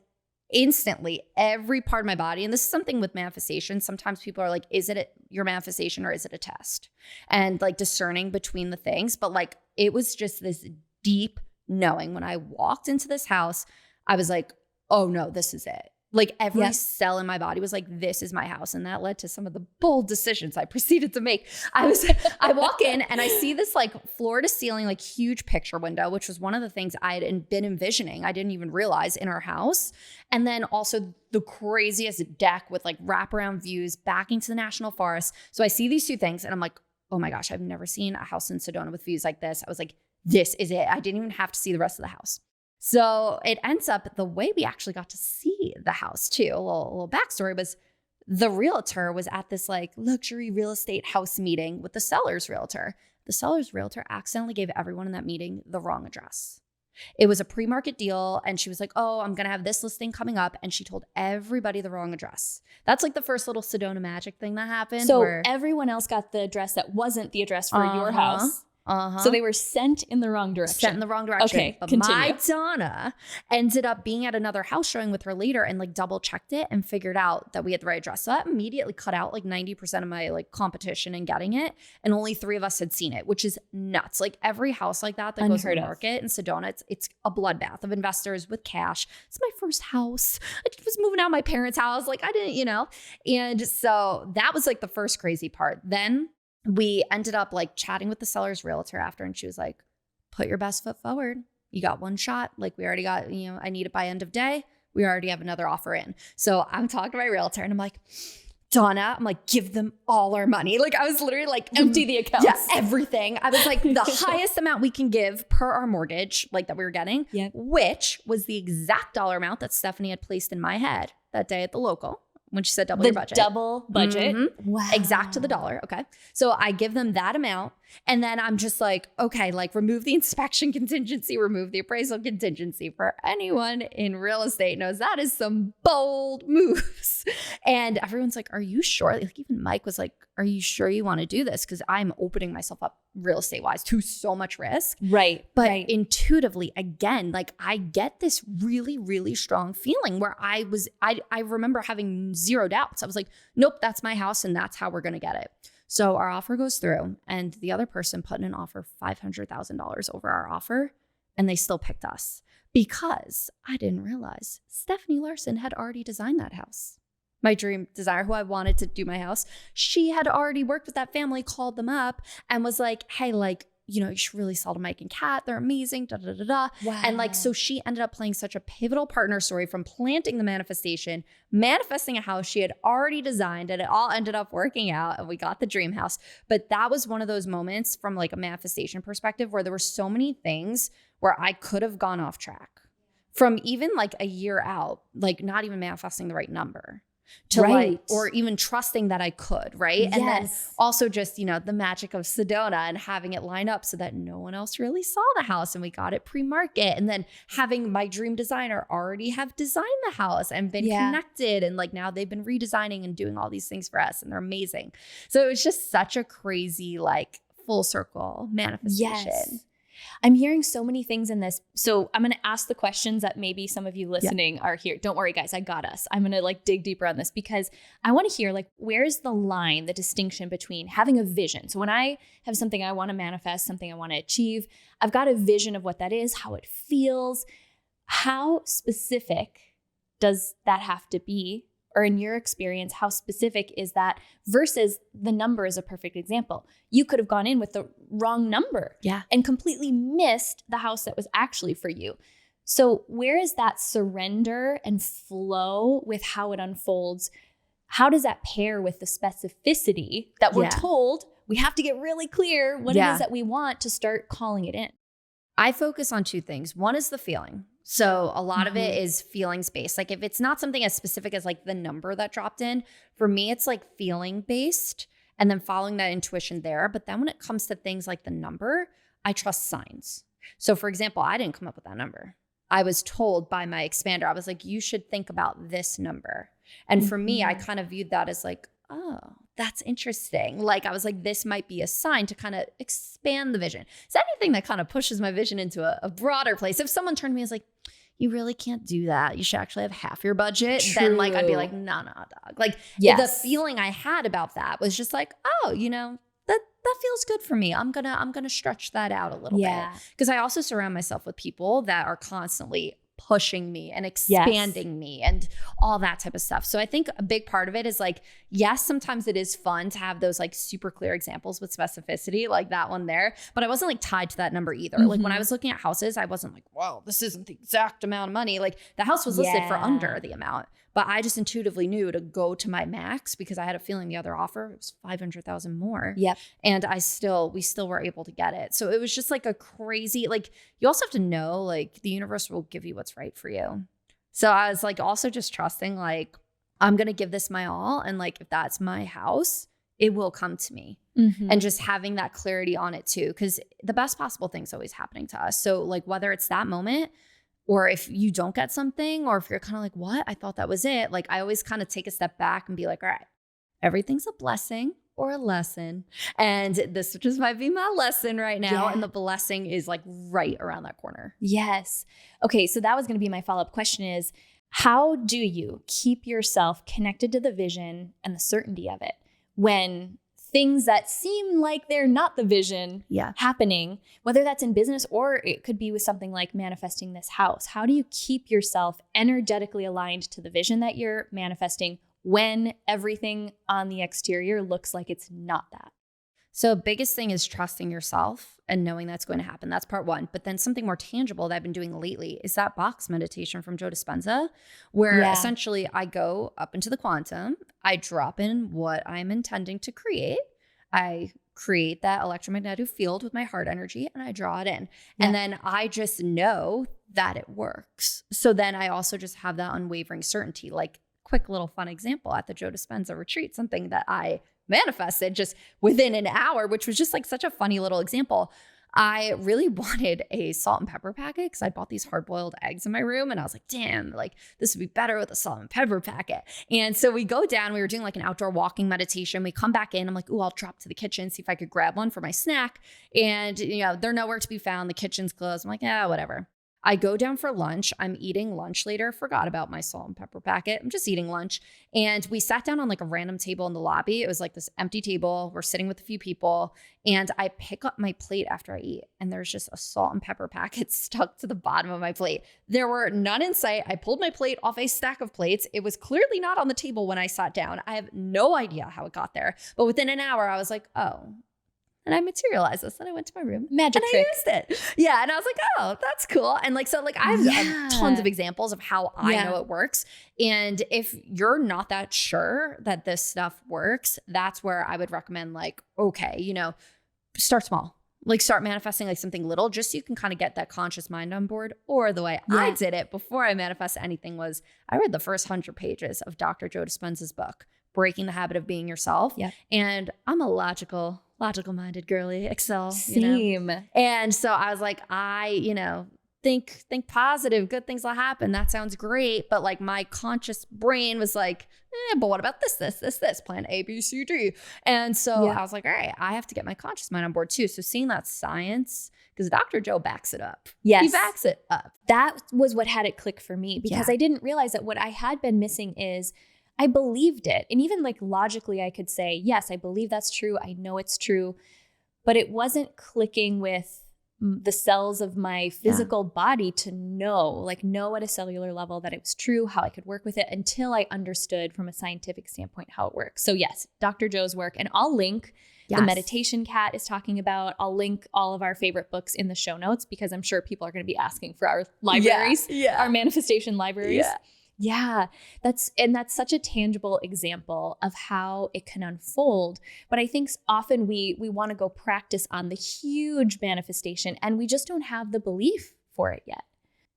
instantly every part of my body, and this is something with manifestation, sometimes people are like, is it your manifestation or is it a test? And like discerning between the things. But like, it was just this deep knowing when I walked into this house, I was like, oh no, this is it. Like every cell in my body was like, this is my house. And that led to some of the bold decisions I proceeded to make. I walk in and I see this like floor to ceiling, like huge picture window, which was one of the things I had been envisioning. I didn't even realize in our house. And then also the craziest deck with like wraparound views backing to the national forest. So I see these two things and I'm like, oh my gosh, I've never seen a house in Sedona with views like this. I was like, this is it. I didn't even have to see the rest of the house. So it ends up the way we actually got to see the house too. A little backstory was the realtor was at this like luxury real estate house meeting with the seller's realtor. The seller's realtor accidentally gave everyone in that meeting the wrong address. It was a pre-market deal and she was like, oh, I'm going to have this listing coming up. And she told everybody the wrong address. That's like the first little Sedona magic thing that happened. So everyone else got the address that wasn't the address for your house. So they were sent in the wrong direction. Sent in the wrong direction. Okay, but continue. my Donna ended up being at another house showing with her later and like double checked it and figured out that we had the right address. So that immediately cut out like 90% of my like competition in getting it. And only 3 of us had seen it, which is nuts. Like every house like that goes to the market in Sedona, it's a bloodbath of investors with cash. It's my first house. I was moving out of my parents' house. Like I didn't, you know, and so that was like the first crazy part. Then we ended up like chatting with the seller's realtor after, and she was like, put your best foot forward. You got one shot. Like we already got, you know, I need it by end of day. We already have another offer in. So I'm talking to my realtor and I'm like, Donna, I'm like, give them all our money. Like I was literally like, empty the accounts. Yeah, everything. I was like, the highest amount we can give per our mortgage, like that we were getting, which was the exact dollar amount that Stephanie had placed in my head that day at the local. When she said double your budget. Double budget. Mm-hmm. Wow. Exact to the dollar. Okay. So I give them that amount. And then I'm just like, okay, like remove the inspection contingency, remove the appraisal contingency. For anyone in real estate knows that is some bold moves. And everyone's like, are you sure? Like even Mike was like, are you sure you want to do this? Because I'm opening myself up real estate wise to so much risk. Right. But intuitively, again, like I get this really, really strong feeling where I remember having zero doubts. I was like, nope, that's my house and that's how we're going to get it. So our offer goes through and the other person put in an offer $500,000 over our offer and they still picked us because I didn't realize Stephanie Larson had already designed that house. My dream designer who I wanted to do my house, she had already worked with that family, called them up and was like, hey, like, you know, you should really sell to Mike and Kat. They're amazing. Da, da, da, da. Wow. And like, so she ended up playing such a pivotal partner story from planting the manifestation, manifesting a house she had already designed, and it all ended up working out and we got the dream house. But that was one of those moments from like a manifestation perspective where there were so many things where I could have gone off track from even like a year out, like not even manifesting the right number. To like, or even trusting that I could, right? Yes. And then also just, you know, the magic of Sedona and having it line up so that no one else really saw the house and we got it pre-market. And then having my dream designer already have designed the house and been connected. And like now they've been redesigning and doing all these things for us and they're amazing. So it was just such a crazy, like full circle manifestation. Yes. I'm hearing so many things in this. So I'm going to ask the questions that maybe some of you listening are here. Don't worry, guys. I got us. I'm going to like dig deeper on this because I want to hear like, where's the line, the distinction between having a vision? So when I have something I want to manifest, something I want to achieve, I've got a vision of what that is, how it feels. How specific does that have to be? Or in your experience, how specific is that versus the number is a perfect example. You could have gone in with the wrong number and completely missed the house that was actually for you. So where is that surrender and flow with how it unfolds? How does that pair with the specificity that we're told we have to get really clear what it is that we want to start calling it in? I focus on two things. One is the feeling. So a lot of it is feelings based. Like if it's not something as specific as like the number that dropped in, for me, it's like feeling based and then following that intuition there. But then when it comes to things like the number, I trust signs. So for example, I didn't come up with that number. I was told by my expander, I was like, you should think about this number. And for me, I kind of viewed that as like, oh, that's interesting. Like I was like, this might be a sign to kind of expand the vision. It's anything that kind of pushes my vision into a broader place. If someone turned to me and was like, you really can't do that, you should actually have half your budget. True. Then like, I'd be like, nah, dog. Like the feeling I had about that was just like, oh, you know, that feels good for me. I'm gonna stretch that out a little bit. Because I also surround myself with people that are constantly pushing me and expanding me and all that type of stuff. So I think a big part of it is like, yes, sometimes it is fun to have those like super clear examples with specificity, like that one there. But I wasn't like tied to that number either. Like when I was looking at houses, I wasn't like, whoa, this isn't the exact amount of money. Like the house was listed for under the amount. But I just intuitively knew to go to my max because I had a feeling the other offer, it was 500,000 more. And we still were able to get it. So it was just like a crazy, like you also have to know like the universe will give you what's right for you. So I was like also just trusting like, I'm going to give this my all. And like, if that's my house, it will come to me. And just having that clarity on it too. Cause the best possible thing's always happening to us. So like whether it's that moment, or if you don't get something, or if you're kind of like, what? I thought that was it. Like I always kind of take a step back and be like, all right, everything's a blessing or a lesson. And this just might be my lesson right now. And the blessing is like right around that corner. Yes. Okay. So that was going to be my follow-up question is, how do you keep yourself connected to the vision and the certainty of it when things that seem like they're not the vision happening, whether that's in business or it could be with something like manifesting this house? How do you keep yourself energetically aligned to the vision that you're manifesting when everything on the exterior looks like it's not that? So biggest thing is trusting yourself and knowing that's going to happen. That's part one. But then something more tangible that I've been doing lately is that box meditation from Joe Dispenza, where essentially I go up into the quantum, I drop in what I'm intending to create. I create that electromagnetic field with my heart energy and I draw it in. And then I just know that it works. So then I also just have that unwavering certainty. Like quick little fun example at the Joe Dispenza retreat, something that I manifested just within an hour, which was just like such a funny little example. I really wanted a salt and pepper packet because I bought these hard-boiled eggs in my room and I was like, damn, like this would be better with a salt and pepper packet. And so we go down, we were doing like an outdoor walking meditation. We come back in, I'm like, ooh, I'll drop to the kitchen, see if I could grab one for my snack. And they're nowhere to be found. The kitchen's closed. I'm like, yeah, whatever. I go down for lunch. I'm eating lunch later. Forgot about my salt and pepper packet. I'm just eating lunch. And we sat down on like a random table in the lobby. It was like this empty table. We're sitting with a few people. And I pick up my plate after I eat. And there's just a salt and pepper packet stuck to the bottom of my plate. There were none in sight. I pulled my plate off a stack of plates. It was clearly not on the table when I sat down. I have no idea how it got there. But within an hour, I was like, oh. And I materialized this. And I went to my room. Magic and trick. I used it. Yeah. And I was like, oh, that's cool. And like, so like I have tons of examples of how I know it works. And if you're not that sure that this stuff works, that's where I would recommend like, okay, start small. Like start manifesting like something little just so you can kind of get that conscious mind on board. Or the way I did it before I manifest anything was I read the first 100 pages of Dr. Joe Dispenza's book, Breaking the Habit of Being Yourself. Yeah. And I'm a logical-minded girly, Excel. Same. And so I was like, think positive, good things will happen. That sounds great. But like my conscious brain was like, but what about this, plan A, B, C, D. And so I was like, all right, I have to get my conscious mind on board too. So seeing that science, because Dr. Joe backs it up. Yes. He backs it up. That was what had it click for me because I didn't realize that what I had been missing is I believed it. And even like logically, I could say, yes, I believe that's true. I know it's true. But it wasn't clicking with the cells of my physical body to know at a cellular level that it was true, how I could work with it until I understood from a scientific standpoint how it works. So yes, Dr. Joe's work. And I'll link the meditation Kat is talking about. I'll link all of our favorite books in the show notes because I'm sure people are going to be asking for our libraries, our manifestation libraries. Yeah, that's such a tangible example of how it can unfold. But I think often we want to go practice on the huge manifestation and we just don't have the belief for it yet.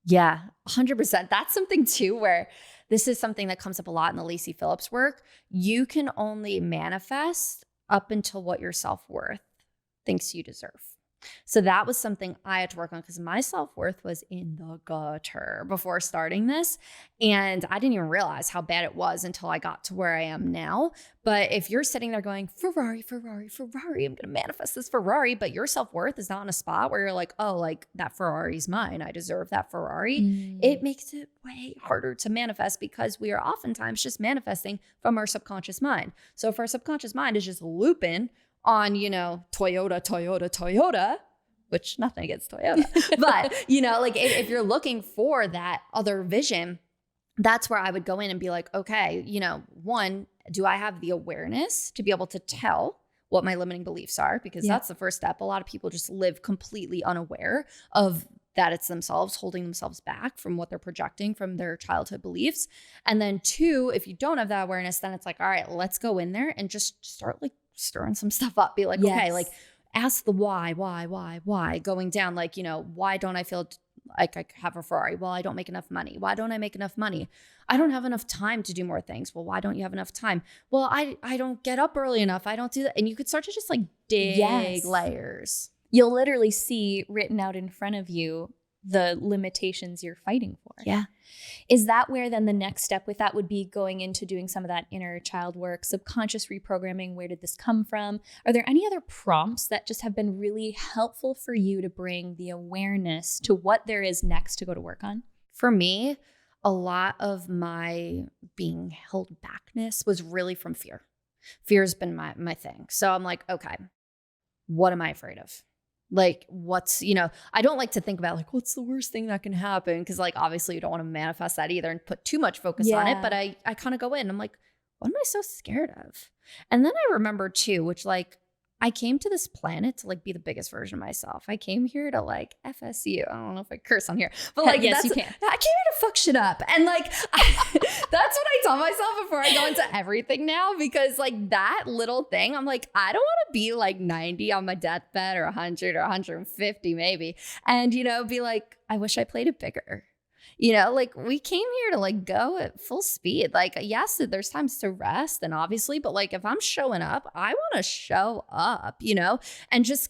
Yeah, 100%. That's something too, where this is something that comes up a lot in the Lacey Phillips work. You can only manifest up until what your self-worth thinks you deserve. So that was something I had to work on because my self-worth was in the gutter before starting this. And I didn't even realize how bad it was until I got to where I am now. But if you're sitting there going, Ferrari, I'm going to manifest this Ferrari, but your self-worth is not in a spot where you're like, oh, like that Ferrari's mine. I deserve that Ferrari. It makes it way harder to manifest because we are oftentimes just manifesting from our subconscious mind. So if our subconscious mind is just looping on, Toyota, which nothing against Toyota, but, like if you're looking for that other vision, that's where I would go in and be like, okay, one, do I have the awareness to be able to tell what my limiting beliefs are? Because that's the first step. A lot of people just live completely unaware of that it's themselves holding themselves back from what they're projecting from their childhood beliefs. And then two, if you don't have that awareness, then it's like, all right, let's go in there and just start like stirring some stuff up. Be like, okay, like ask the why, going down. Like, why don't I feel like I have a Ferrari? Well, I don't make enough money. Why don't I make enough money? I don't have enough time to do more things. Well, why don't you have enough time? Well, I don't get up early enough. I don't do that. And you could start to just like dig layers. You'll literally see written out in front of you the limitations you're fighting for. Yeah. Is that where then the next step with that would be going into doing some of that inner child work, subconscious reprogramming? Where did this come from? Are there any other prompts that just have been really helpful for you to bring the awareness to what there is next to go to work on? For me, a lot of my being held backness was really from fear. Fear's been my thing. So I'm like, okay, what am I afraid of? Like what's, I don't like to think about like, what's the worst thing that can happen? Because like, obviously you don't want to manifest that either and put too much focus on it. But I kind of go in, I'm like, what am I so scared of? And then I remember too, which like, I came to this planet to like be the biggest version of myself. I came here to like FSU. I don't know if I curse on here, but like, yes, you can. I came here to fuck shit up. And like, that's what I tell myself before I go into everything now, because like that little thing, I'm like, I don't want to be like 90 on my deathbed or 100 or 150 maybe. And, be like, I wish I played it bigger. Like we came here to like go at full speed. Like, yes, there's times to rest and obviously, but like if I'm showing up, I want to show up, and just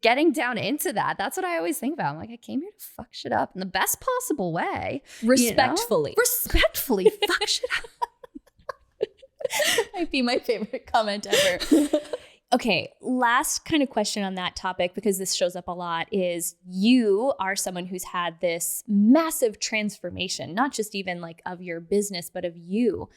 getting down into that. That's what I always think about. I'm like, I came here to fuck shit up in the best possible way. Respectfully. Respectfully fuck shit up. Might be my favorite comment ever. Okay, last kind of question on that topic, because this shows up a lot, is you are someone who's had this massive transformation, not just even like of your business, but of you.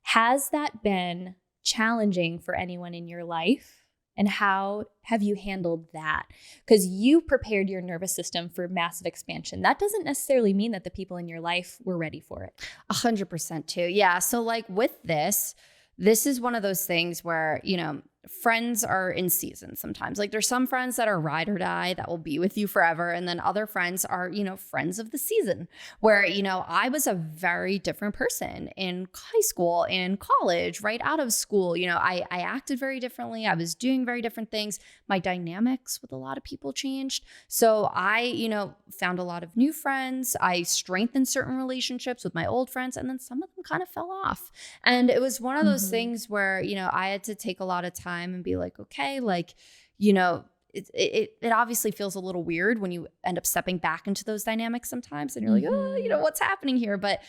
Has that been challenging for anyone in your life? And how have you handled that? Because you prepared your nervous system for massive expansion. That doesn't necessarily mean that the people in your life were ready for it. 100% too. Yeah. So like with this is one of those things where, friends are in season sometimes. Like there's some friends that are ride or die that will be with you forever. And then other friends are, friends of the season where, I was a very different person in high school and college, right out of school. I acted very differently. I was doing very different things. My dynamics with a lot of people changed. So I, found a lot of new friends. I strengthened certain relationships with my old friends. And then some of them kind of fell off. And it was one of those things where, I had to take a lot of time and be like, okay, like, it obviously feels a little weird when you end up stepping back into those dynamics sometimes and you're like, oh, what's happening here? But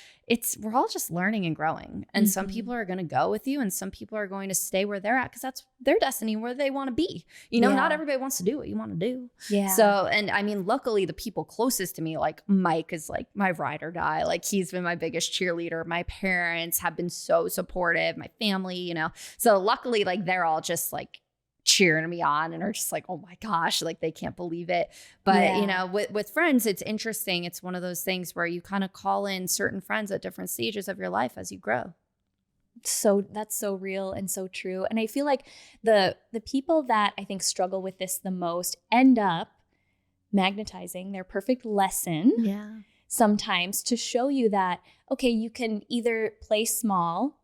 we're all just learning and growing. And some people are going to go with you and some people are going to stay where they're at because that's their destiny, where they want to be. Not everybody wants to do what you want to do. Yeah. So, and I mean, luckily the people closest to me, like Mike is like my ride or die. Like he's been my biggest cheerleader. My parents have been so supportive, my family, So luckily like they're all just like cheering me on and are just like, oh my gosh, like they can't believe it. But, with friends, it's interesting. It's one of those things where you kind of call in certain friends at different stages of your life as you grow. So that's so real and so true. And I feel like the people that I think struggle with this the most end up magnetizing their perfect lesson sometimes to show you that, okay, you can either play small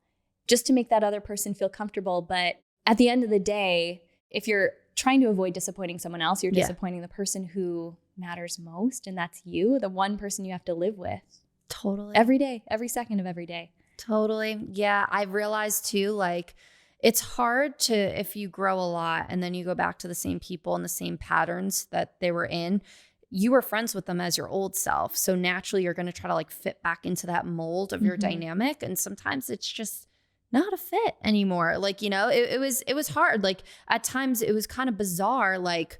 just to make that other person feel comfortable. But at the end of the day, if you're trying to avoid disappointing someone else, you're disappointing the person who matters most. And that's you, the one person you have to live with. Totally. Every day, every second of every day. Totally. Yeah. I've realized too, like it's hard to, if you grow a lot and then you go back to the same people and the same patterns that they were in, you were friends with them as your old self. So naturally you're going to try to like fit back into that mold of your dynamic. And sometimes it's just not a fit anymore. Like, it was hard. Like at times it was kind of bizarre. Like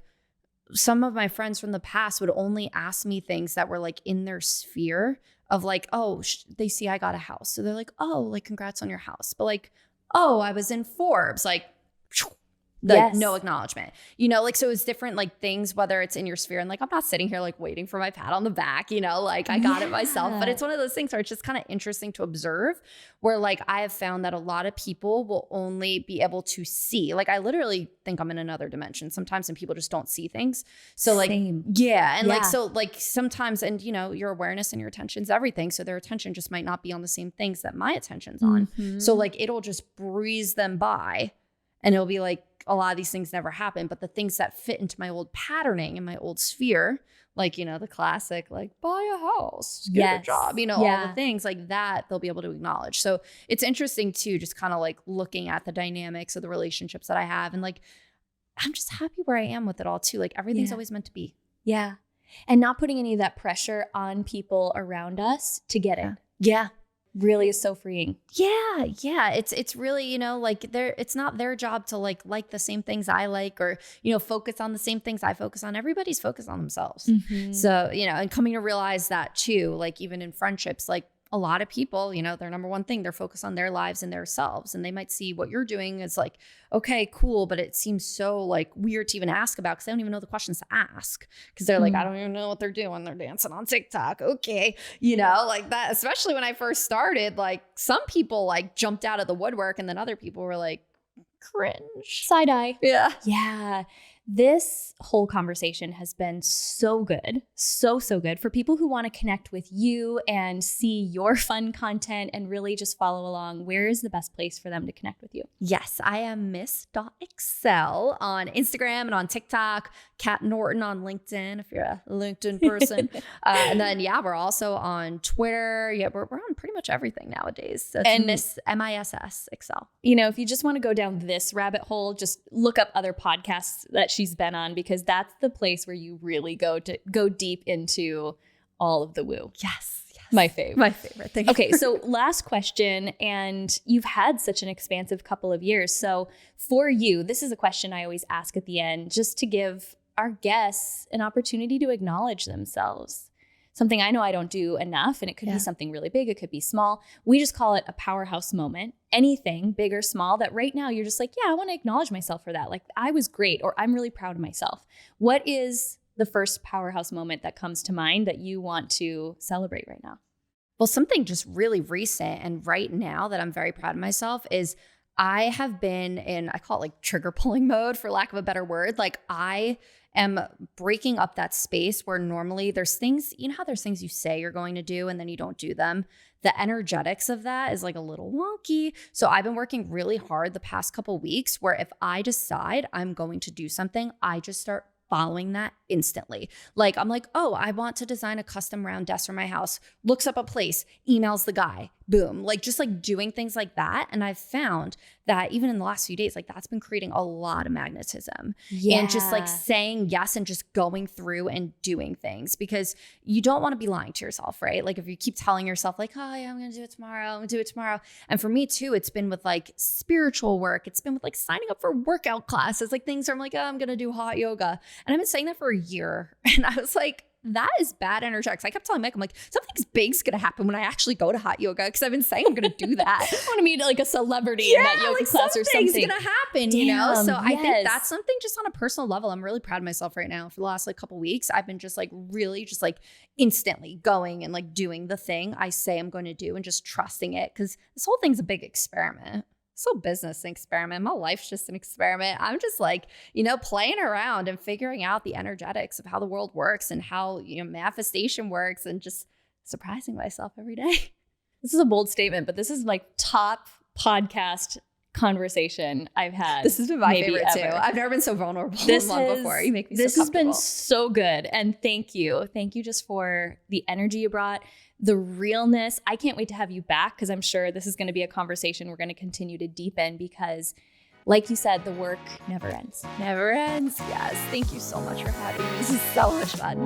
some of my friends from the past would only ask me things that were like in their sphere of like, oh, they see I got a house. So they're like, oh, like congrats on your house. But like, oh, I was in Forbes. Like, no acknowledgement, like, so it's different, like things, whether it's in your sphere and like, I'm not sitting here like waiting for my pat on the back, like I got it myself, but it's one of those things where it's just kind of interesting to observe where like, I have found that a lot of people will only be able to see, like, I literally think I'm in another dimension sometimes and people just don't see things. So like, like, so like sometimes, and your awareness and your attention is everything. So their attention just might not be on the same things that my attention's on. So like, it'll just breeze them by. And it'll be like, a lot of these things never happen, but the things that fit into my old patterning and my old sphere, like, the classic, like buy a house, get a job, all the things like that, they'll be able to acknowledge. So it's interesting too, just kind of like looking at the dynamics of the relationships that I have. And like, I'm just happy where I am with it all too. Like everything's always meant to be. Yeah. And not putting any of that pressure on people around us to get it. Yeah. Really is so freeing. Yeah. It's really, like it's not their job to like the same things I like or, focus on the same things I focus on. Everybody's focused on themselves. So, and coming to realize that too, like even in friendships, like a lot of people, their number one thing, they're focused on their lives and their selves. And they might see what you're doing as like, okay, cool. But it seems so like weird to even ask about because they don't even know the questions to ask. Because they're like, I don't even know what they're doing. They're dancing on TikTok. Okay. Like that, especially when I first started, like some people like jumped out of the woodwork and then other people were like, cringe. Side eye. Yeah. Yeah. This whole conversation has been so good, so good for people who want to connect with you and see your fun content and really just follow along. Where is the best place for them to connect with you? Yes, I am Miss.Excel on Instagram and on TikTok, Kat Norton on LinkedIn if you're a LinkedIn person. And then, we're also on Twitter. Yeah, we're on pretty much everything nowadays. So it's Miss MISS Excel. You know, if you just want to go down this rabbit hole, just look up other podcasts that she's been on, because that's the place where you really go deep into all of the woo. Yes. My favorite thing. Okay, so last question, and you've had such an expansive couple of years. So for you, this is a question I always ask at the end, just to give our guests an opportunity to acknowledge themselves. Something I know I don't do enough, and it could be something really big, it could be small. We just call it a powerhouse moment. Anything big or small that right now you're just like, I want to acknowledge myself for that. Like, I was great, or I'm really proud of myself. What is the first powerhouse moment that comes to mind that you want to celebrate right now? Well, something just really recent and right now that I'm very proud of myself is I have been in, I call it like trigger pulling mode, for lack of a better word. Like, I am breaking up that space where normally there's things, you know how there's things you say you're going to do and then you don't do them? The energetics of that is like a little wonky. So I've been working really hard the past couple weeks where if I decide I'm going to do something, I just start following that instantly. Like, I'm like, oh, I want to design a custom round desk for my house, looks up a place, emails the guy, boom. Like, just like doing things like that. And I've found that even in the last few days, like, that's been creating a lot of magnetism and just like saying yes and just going through and doing things, because you don't want to be lying to yourself, right? Like, if you keep telling yourself like, oh yeah, I'm going to do it tomorrow. I'm going to do it tomorrow. And for me too, it's been with like spiritual work. It's been with like signing up for workout classes, like things where I'm like, oh, I'm going to do hot yoga. And I've been saying that for a year. And I was like, that is bad energetics. I kept telling Mike, I'm like, something's big's going to happen when I actually go to hot yoga, because I've been saying I'm going to do that. I want to meet like a celebrity in that yoga class or something. Something's going to happen, you know? So I think that's something just on a personal level. I'm really proud of myself right now. For the last like couple weeks, I've been just like really just like instantly going and like doing the thing I say I'm going to do and just trusting it, because this whole thing's a big experiment. So business experiment. My life's just an experiment. I'm just like, you know, playing around and figuring out the energetics of how the world works and how, you know, manifestation works, and just surprising myself every day. This is a bold statement, but this is like top podcast conversation I've had. This has been my favorite too. I've never been so vulnerable in one before. You make me so comfortable. This has been so good. And thank you. Thank you just for the energy you brought, the realness. I can't wait to have you back, because I'm sure this is going to be a conversation we're going to continue to deepen, because like you said, the work never ends. Never ends. Yes. Thank you so much for having me. This is so much fun.